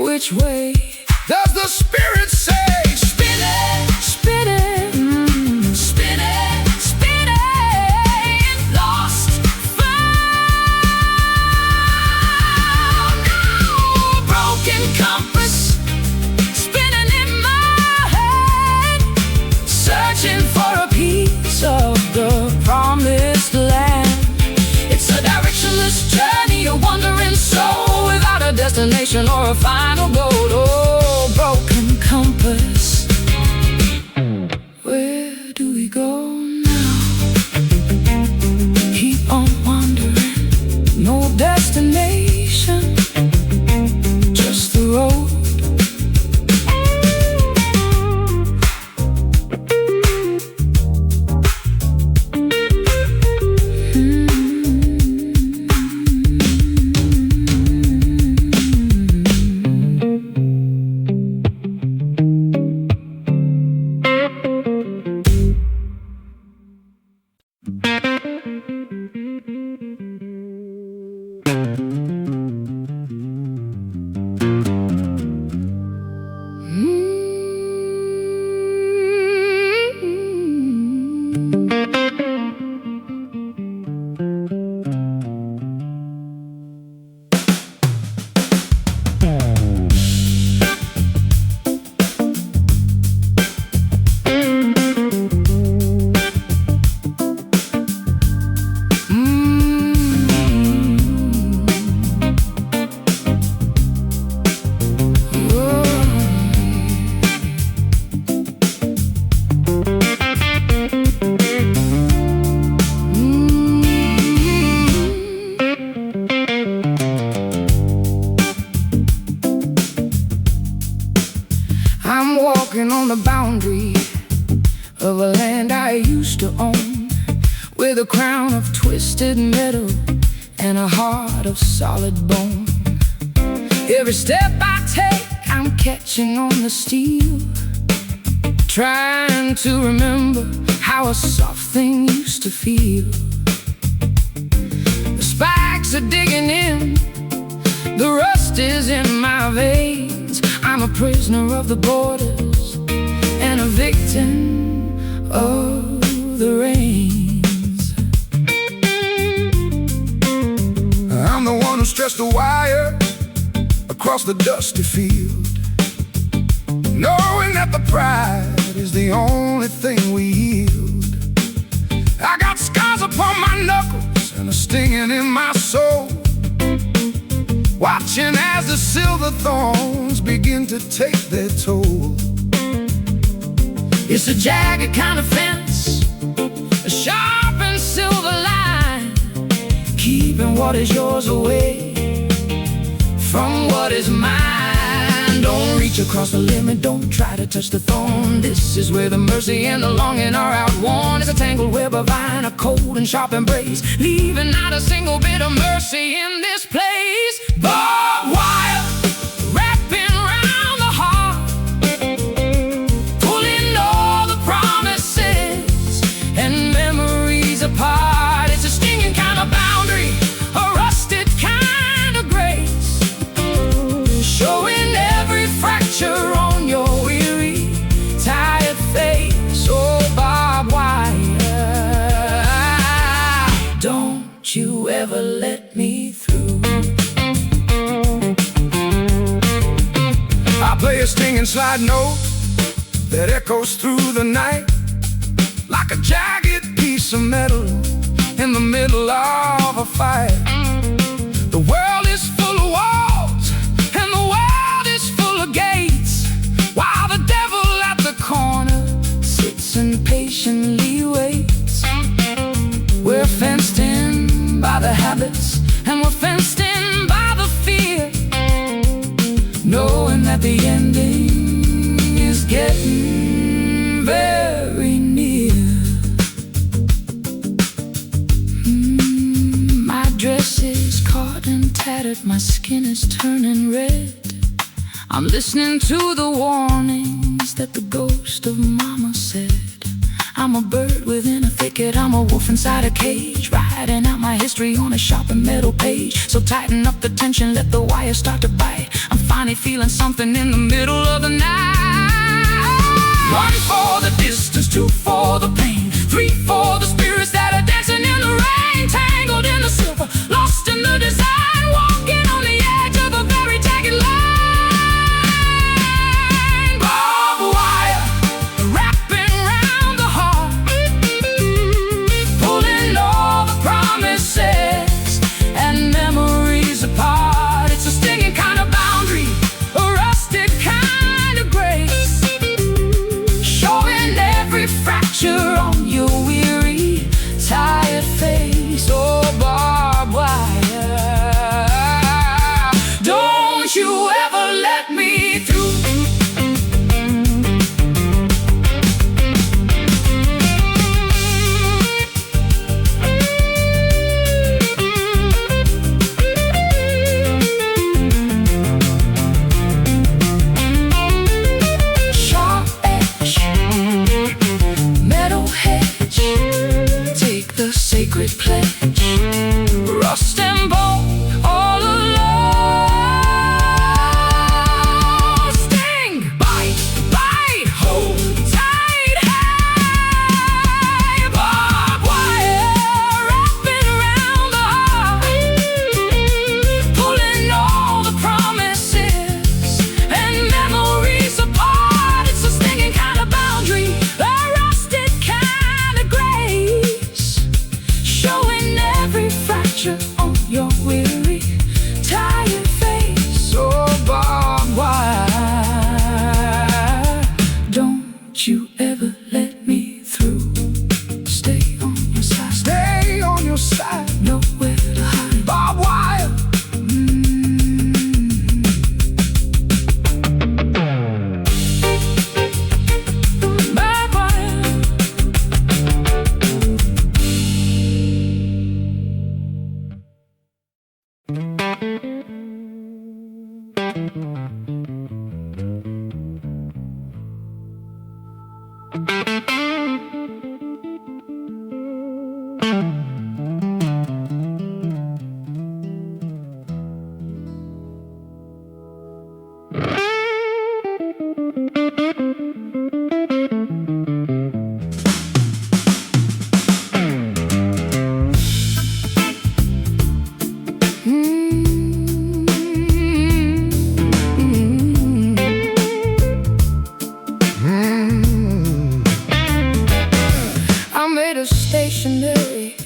[SPEAKER 1] Which way
[SPEAKER 2] does the spirit say?
[SPEAKER 1] Spinning, spinning, spinning, spinning, lost, found.
[SPEAKER 2] No, broken compass
[SPEAKER 1] spinning in my head,
[SPEAKER 2] searching for a
[SPEAKER 1] piece of the promised land.
[SPEAKER 2] It's a directionless journey, a wandering soul, without a destination or a final goal.
[SPEAKER 1] Oh, broken compass, where do we go now? Keep on wandering, no destination, just the road. of a land I used to own, with a crown of twisted metal and a heart of solid bone. Every step I take, I'm catching on the steel, trying to remember how a soft thing used to feel. The spikes are digging in, the rust is in my veins. I'm a prisoner of the borders and a victim of the rains.
[SPEAKER 2] I'm the one who stretched the wire across the dusty field, knowing that the pride is the only thing we yield. I got scars upon my knuckles and a stinging in my soul, watching as the silver thorns begin to take their toll.
[SPEAKER 1] It's a jagged kind of fence, a sharp and silver line, keeping what is yours away from what is mine. Don't reach across the limit, don't try to touch the thorn. This is where the mercy and the longing are outworn. It's a tangled web of iron, a cold and sharp embrace, leaving not a single bit of mercy in this place. Barbed wire wrapping around the heart, pulling all the promises and memories apart. It's a stinging kind of boundary, a rusted kind of grace, showing every fracture on your weary, tired face. Oh, barbed wire, don't you ever let me through.
[SPEAKER 2] I play a stinging slide note that echoes through the night, like a jagged piece of metal in the middle of a fight. The world is full of walls and the world is full of gates, while the devil at the corner sits and patiently waits. We're fenced in by the habits and we're fenced in by the fear, knowing that the ending is getting very near. My dress is caught and tattered, my skin is turning red. I'm listening to the warnings that the ghost of mama said. I'm a bird within a thicket, I'm a wolf inside a cage, writing out my history on a sharp and metal page. So tighten up the tension, let the wire start to bite. I'm finally feeling something in the middle of the night. 1 for the distance, 2 for the pain, 3 for the spirits that are dancing in the rain, tangled in the silver, lost in the design, walking on the edge of a very jagged line. Barbed wire wrapping around the heart, pulling all the promises and memories apart. It's a stinging kind of boundary, a rusted kind of grace, showing every fracture on your weary, tired face. Oh, barbed wire, don't you ever let me through. Sharp edge, metal hedge, take the sacred pledge, rust and bone all alone. Sting, bite, bite, hold tight, hey. Barbed wire wrapping around the heart, pulling all the promises and memories apart. It's a stinging kind of boundary, a rusted kind of grace, showing every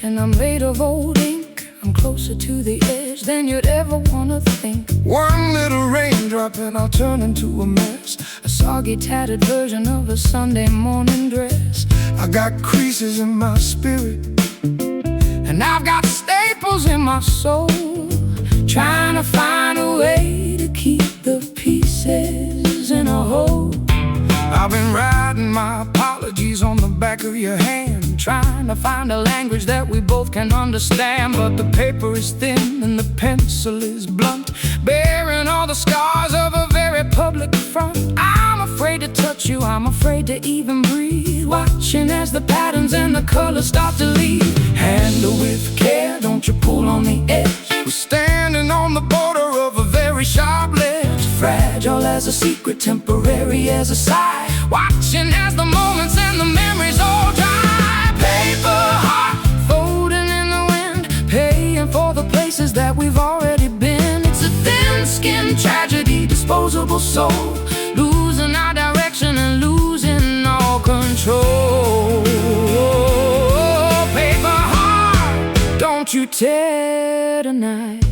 [SPEAKER 1] and I'm made of old ink. I'm closer to the edge than you'd ever wanna think.
[SPEAKER 2] One little raindrop and I'll turn into a mess,
[SPEAKER 1] a soggy, tattered version of a Sunday morning dress.
[SPEAKER 2] I got creases in my spirit,
[SPEAKER 1] and I've got staples in my soul, trying to find a way to keep the pieces in a whole.
[SPEAKER 2] I've been writing my apologies on the back of your hand,
[SPEAKER 1] trying to find a language that we both can understand. But the paper is thin and the pencil is blunt, bearing all the scars of a very public front. I'm afraid to touch you, I'm afraid to even breathe, watching as the patterns and the colors start to leave.
[SPEAKER 2] Handle with care, don't you pull on the edge. We're standing on the border of a very sharp ledge,
[SPEAKER 1] fragile as a secret, temporary as a sigh,
[SPEAKER 2] watching as the moments and the memories all dry.
[SPEAKER 1] Paper heart, folding in the wind, paying for the places that we've already been. It's a thin-skinned tragedy, disposable soul, losing our direction and losing all control. Paper heart, don't you tear tonight.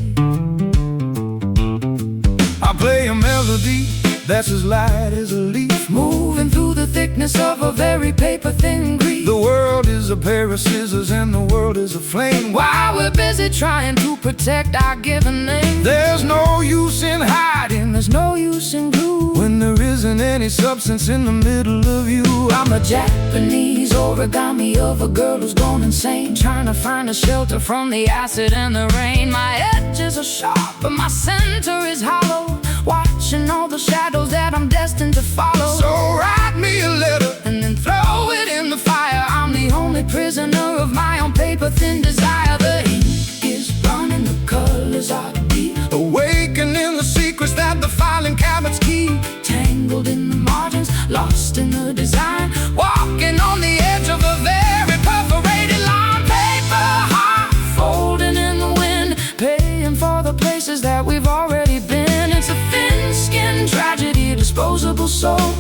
[SPEAKER 2] I play a melody that's as light as a leaf,
[SPEAKER 1] moving through the thickness of a very paper-thin grief.
[SPEAKER 2] The world is a pair of scissors and the world is a flame,
[SPEAKER 1] while we're busy trying to protect our given name.
[SPEAKER 2] There's no use in hiding,
[SPEAKER 1] there's no use in glue,
[SPEAKER 2] when there isn't any substance in the middle of you.
[SPEAKER 1] I'm a Japanese origami of a girl who's gone insane, trying to find a shelter from the acid and the rain. My edges are sharp, but my center is hollow, watching all the shadows that I'm destined to follow.
[SPEAKER 2] So write me a letter
[SPEAKER 1] and then throw it in the fire. I'm the only prisoner of my own paper-thin desire. The ink is running, the colors are deep,
[SPEAKER 2] awakening the secrets that the filing cabinets keep,
[SPEAKER 1] tangled in the margins, lost in the design, walking on the edge of a very perforated line. Paper heart, folding in the wind, paying for the places that we've already been. It's a thin-skinned tragedy, a disposable soul,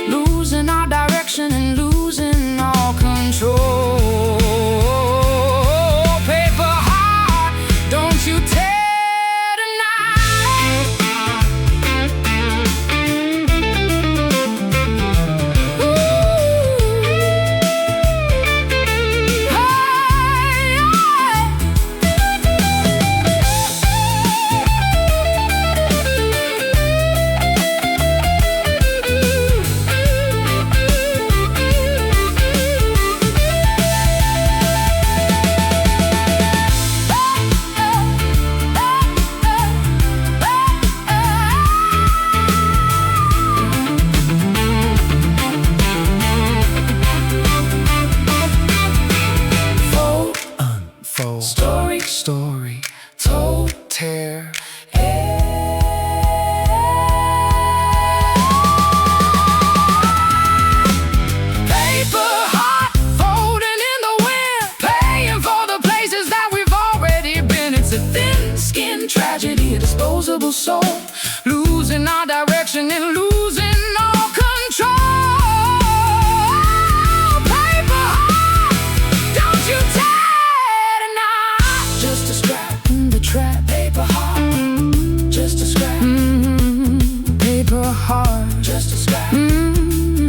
[SPEAKER 1] losing our direction and losing all control. Paper heart, don't you tear tonight. Ooh. Hey,
[SPEAKER 2] story,
[SPEAKER 1] told,
[SPEAKER 2] tear.
[SPEAKER 1] Paper heart, folding in the wind, paying for the places that we've already been. It's a thin-skinned tragedy, a disposable soul, losing our direction and losing all control. Paper heart, don't you tear tonight. Just a scrap in the trap. Paper heart, just a scrap. Paper heart, just a scrap.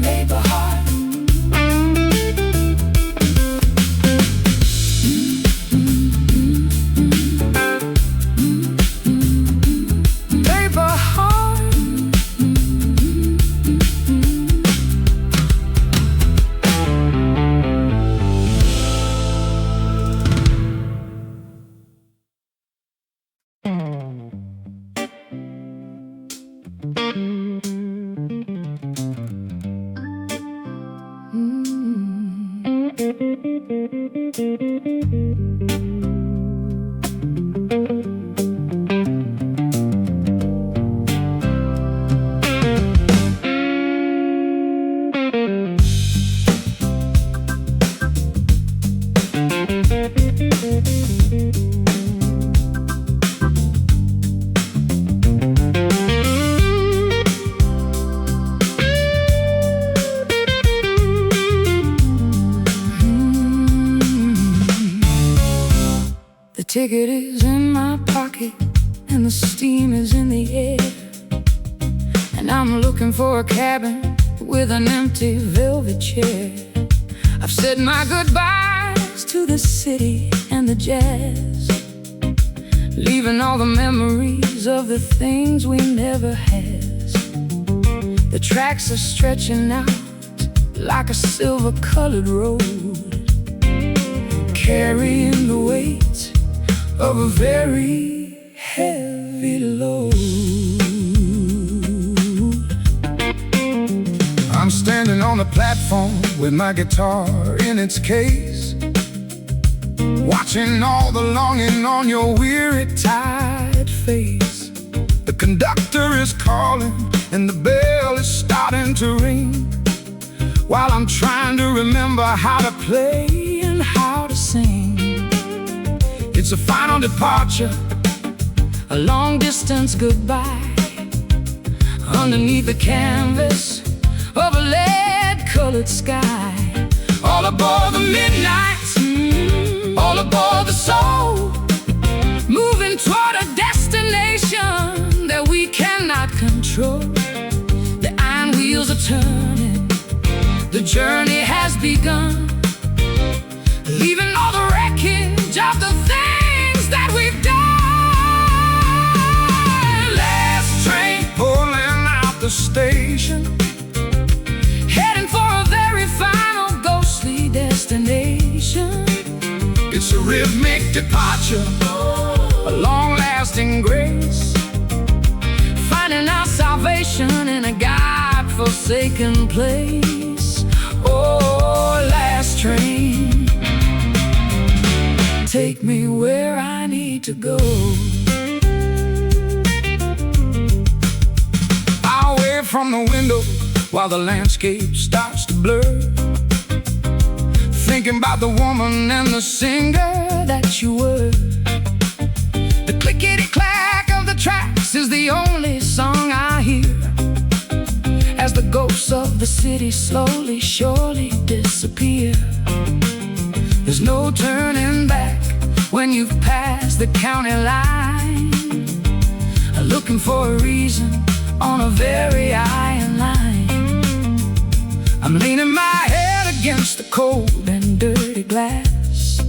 [SPEAKER 1] Paper heart. Paper heart. ticket is in my pocket and the steam is in the air, and I'm looking for a cabin with an empty velvet chair. I've said my goodbyes to the city and the jazz, leaving all the memories of the things we never had. The tracks are stretching out like a silver-colored road, carrying the weight of a very heavy load.
[SPEAKER 2] I'm standing on the platform with my guitar in its case, watching all the longing on your weary, tired face. The conductor is calling and the bell is starting to ring, while I'm trying to remember how to play and how to sing. It's a final departure,
[SPEAKER 1] A long-distance goodbye, underneath the canvas of a lead-colored sky.
[SPEAKER 2] all aboard the midnight, all aboard the soul,
[SPEAKER 1] Moving toward a destination that we cannot control. The iron wheels are turning, the journey has begun, leaving all the wreckage of the things that we've done.
[SPEAKER 2] last train pulling out the station,
[SPEAKER 1] Heading for a very final ghostly destination.
[SPEAKER 2] it's a rhythmic departure,
[SPEAKER 1] A long-lasting grace, finding our salvation in a God-forsaken place. Oh, last train, take me where I need to go.
[SPEAKER 2] I'll wave from the window while the landscape starts to blur, thinking about the woman and the singer
[SPEAKER 1] That you were. The clickety-clack of the tracks is the only song I hear, as the ghosts of the city slowly, surely disappear. There's no turning back when you've passed the county line, looking for a reason on a very iron line. I'm leaning my head against the cold and dirty glass,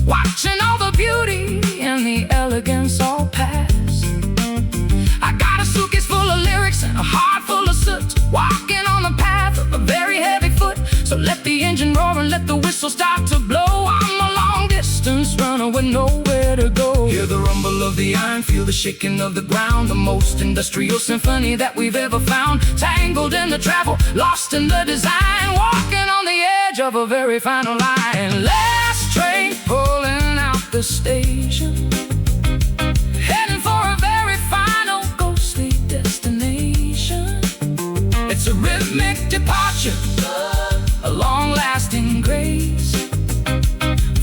[SPEAKER 1] watching all the beauty and the elegance all pass. I got a suitcase full of lyrics and a heart full of soot, walking on the path of a very heavy foot. So let the engine roar and let the whistle start to blow. I'm a long-distance runner with nowhere to go.
[SPEAKER 2] Hear the rumble of the iron, feel the shaking of the ground, the most industrial symphony that we've ever found. Tangled in the travel, lost in the design, walking on the edge of a very final line.
[SPEAKER 1] Last train pulling out the station, heading for a very final ghostly destination.
[SPEAKER 2] It's a rhythmic departure,
[SPEAKER 1] A long-lasting grace,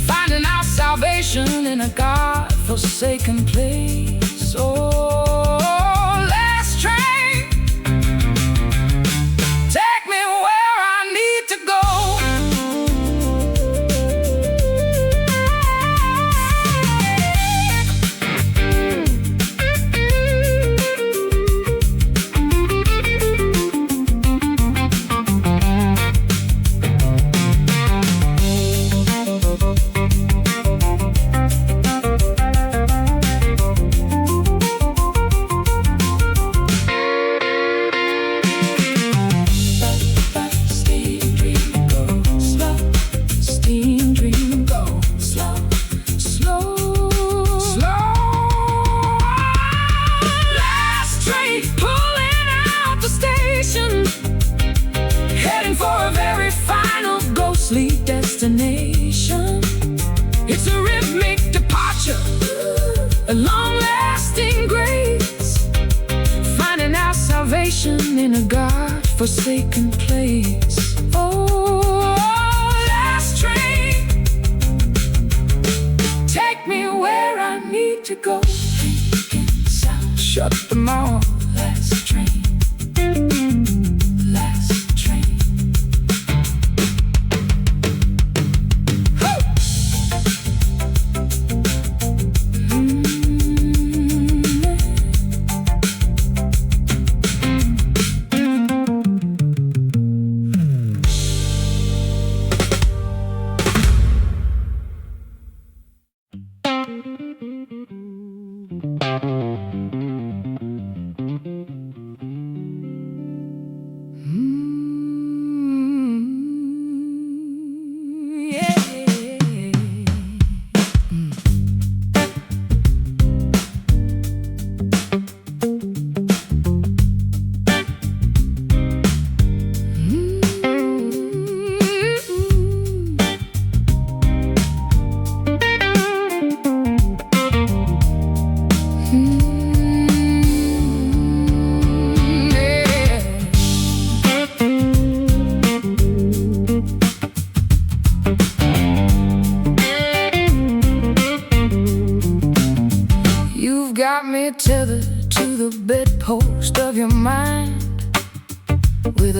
[SPEAKER 1] finding our salvation in a God-forsaken place. Oh, last train, take me where I need to go. Steam dream, go slow, slow, slow. Last train pulling out the station, heading for a very final ghostly destination. It's a rhythmic departure, a long-lasting grace, finding our salvation in a God-forsaken place. Oh, last train, take me where I need to go.
[SPEAKER 2] shut them off.
[SPEAKER 1] Last train, last train.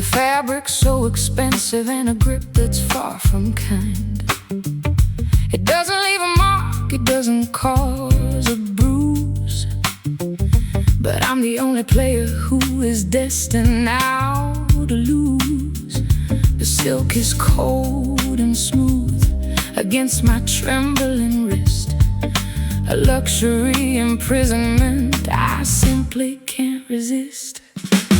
[SPEAKER 1] the fabric so expensive and a grip that's far from kind. It doesn't leave a mark, it doesn't cause a bruise, but I'm the only player who is destined now to lose. The silk is cold and smooth against my trembling wrist, a luxury imprisonment I simply can't resist.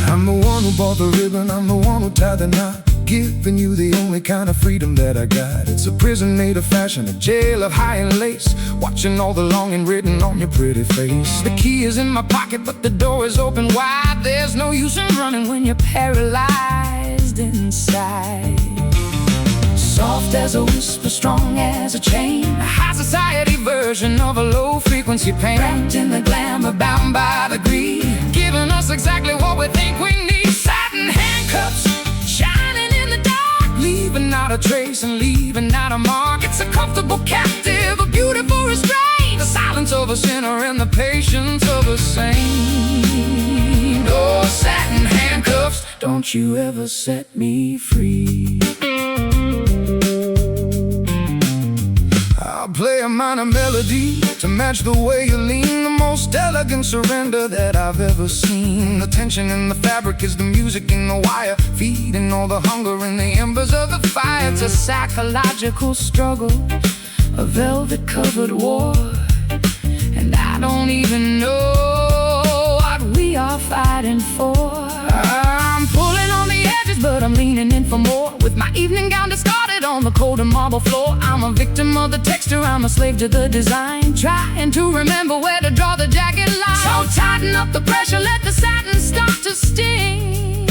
[SPEAKER 2] I'm the one who bought the ribbon, I'm the one who tied the knot, giving you the only kind of freedom that I got. It's a prison made of fashion, a jail of high and lace, watching all the longing written on your pretty face. The key is in my pocket, but the door is open wide. There's no use in running when you're paralyzed inside. Soft as a whisper, strong as a chain, a high society version of a low-frequency pain. Wrapped in the glamour, bound by the greed, giving us exactly what we think we need. Satin handcuffs, shining in the dark, leaving out a trace and leaving out a mark. It's a comfortable captive, a beautiful restraint, the silence of a sinner and the patience of a saint. Oh, satin handcuffs, don't you ever set me free. I'll play a minor melody to match the way you lean, the most elegant surrender that I've ever seen. The tension in the fabric is the music in the wire, feeding all the hunger in the embers of the fire. It's a psychological struggle, a velvet-covered war, and I don't even know what we are fighting for. I'm pulling on the edges, but I'm leaning in for more. With my evening gown discarded on the cold and marble floor, I'm a victim of the texture, I'm a slave to the design, trying to remember where to draw the jagged line. So tighten up the pressure, let the satin start to sting,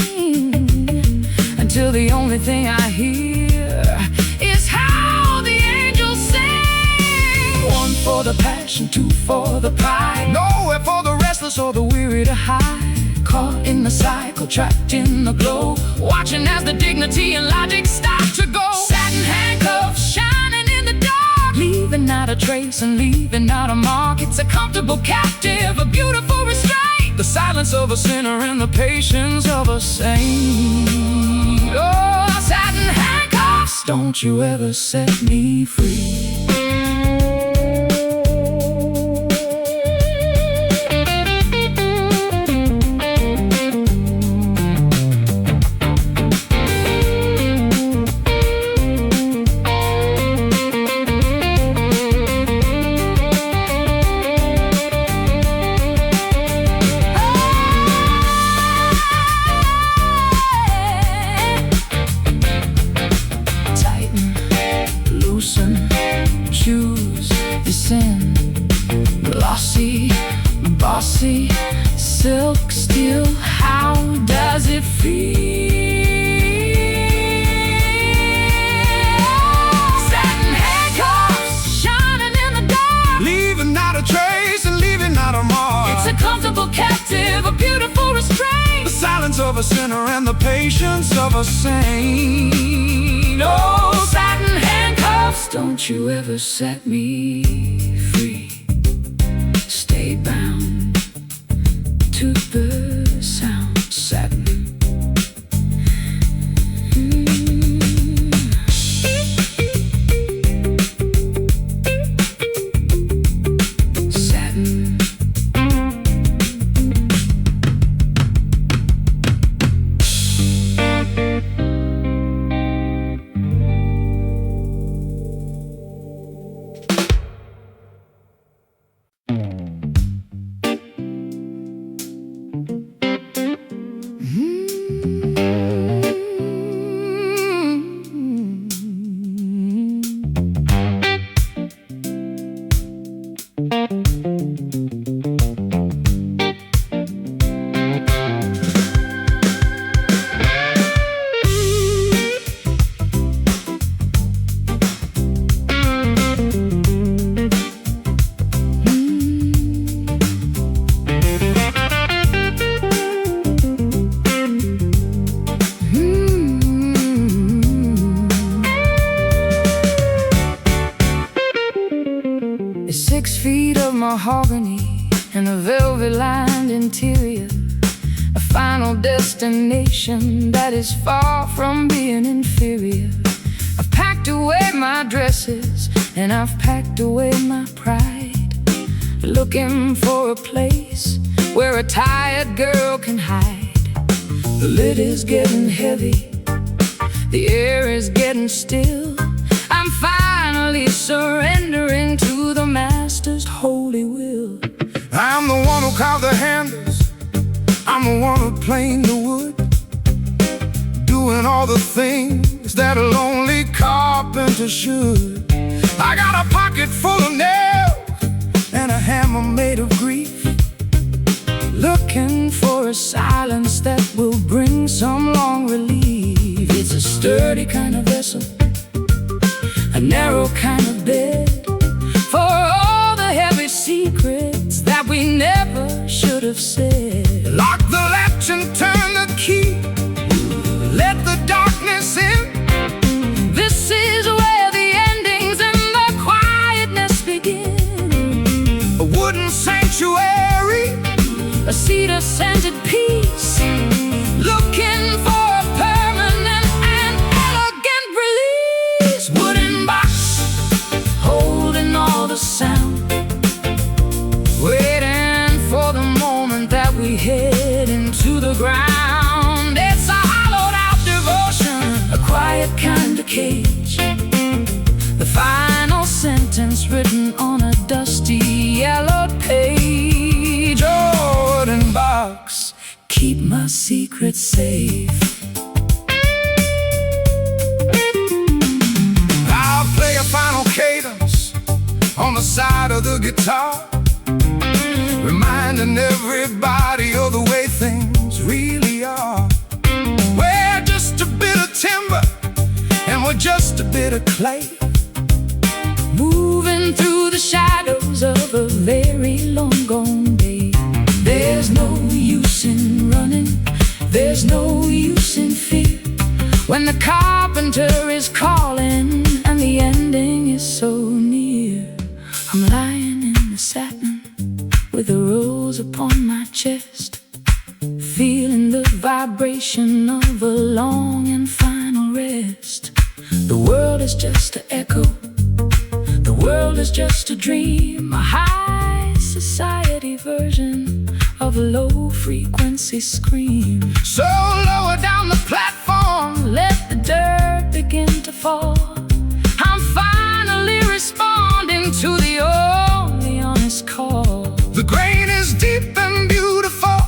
[SPEAKER 2] until the only thing I hear is how the angels sing. One for the passion, two for the pride, nowhere for the restless or the weary to hide. Caught in the cycle, trapped in the glow, watching as the dignity and logic start to go. Satin handcuffs, shining in the dark, leaving out a trace and leaving out a mark. It's a comfortable captive, a beautiful restraint, the silence of a sinner and the patience of a saint. Oh, satin handcuffs, don't you ever set me free. Choose the sin, glossy, bossy, silk, steel, how does it feel? Satin handcuffs, shining in the dark, leaving out a trace and leaving out a mark. It's a comfortable captive, a beautiful restraint, the silence of a sinner and the patience of a saint. Oh, satin handcuffs, don't you ever set me free. Stay bound to the sound, satin. Satin. It's 6 feet of mahogany and a velvet-lined interior, a
[SPEAKER 1] final destination that is far from being inferior. I've packed away my dresses and I've packed away my pride, looking for a place where a tired girl can hide. The lid is getting heavy, the air is getting still. I'm finally surrendering to the Master's holy will.
[SPEAKER 2] I'm the one who carved the handles, I'm the one who planed the wood, doing all the things that a lonely carpenter should. I got a pocket full of nails and a hammer made of grief, looking for a silence that will bring some long relief. It's a sturdy kind of vessel, a narrow kind of bed, for all the heavy secrets that we never should have said. Lock the latch and turn the key, let the darkness in.
[SPEAKER 1] This is where the endings and the quietness begin.
[SPEAKER 2] A wooden sanctuary,
[SPEAKER 1] A cedar-scented peace, looking for a permanent and elegant release. Wooden box, holding all the sound, waiting for the moment that we head into the ground. It's a hollowed-out devotion, a quiet kind of cage, the final sentence written on a dusty yellowed page. Oh, wooden box, keep my secret safe.
[SPEAKER 2] I'll play a final cadence on the side of the guitar, reminding everybody of the way things really are. We're just a bit of timber and we're just a bit of clay,
[SPEAKER 1] Moving through the shadows of a very long gone day. There's no use in running, there's no use in fear, when the carpenter is calling and the ending is so near. I'm lying in the satin with a rose upon my chest, feeling the vibration of a long and final rest. The world is just an echo, the world is just a dream, a high society version of a low frequency scream.
[SPEAKER 2] so lower down the platform,
[SPEAKER 1] Let the dirt begin to fall. I'm finally responding to the only honest call.
[SPEAKER 2] the grain is deep and beautiful,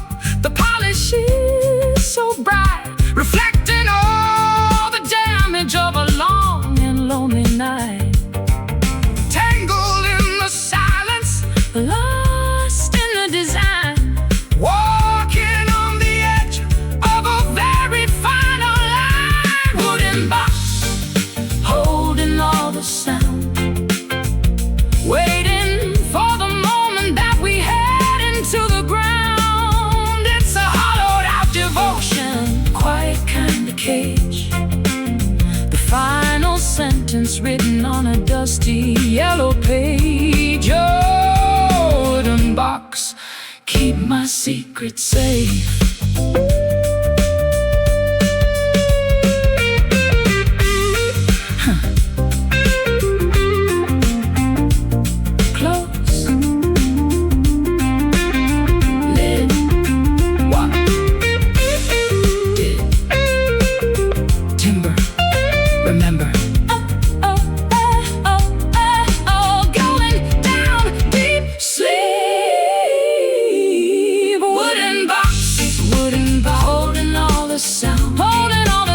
[SPEAKER 1] The polish is so bright, reflecting all the damage of a long and lonely night.
[SPEAKER 2] tangled in the silence,
[SPEAKER 1] Lost in the design,
[SPEAKER 2] walking on the edge of a very final line.
[SPEAKER 1] wooden box, holding all the sound, waiting for the moment that we head into the ground. It's a hollowed-out devotion, quiet kind of cage, the final sentence written on a dusty yellow page. Oh, wooden box, keep my secret safe. Close, lid, what? Did, timber, remember. Going down deep sleep. Wooden box, holding all the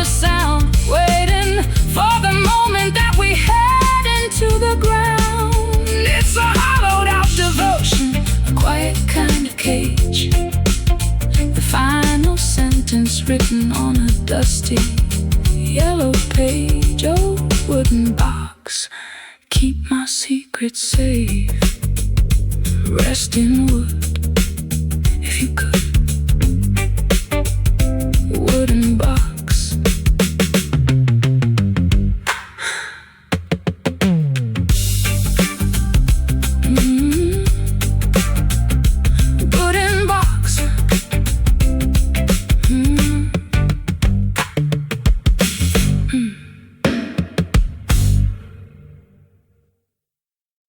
[SPEAKER 1] sound, waiting for the moment that we head into the ground. It's a hollowed-out devotion, a quiet kind of cage, the final sentence written on a dusty yellow page. Oh, wooden box, keep my secret safe. Rest in wood, if you could.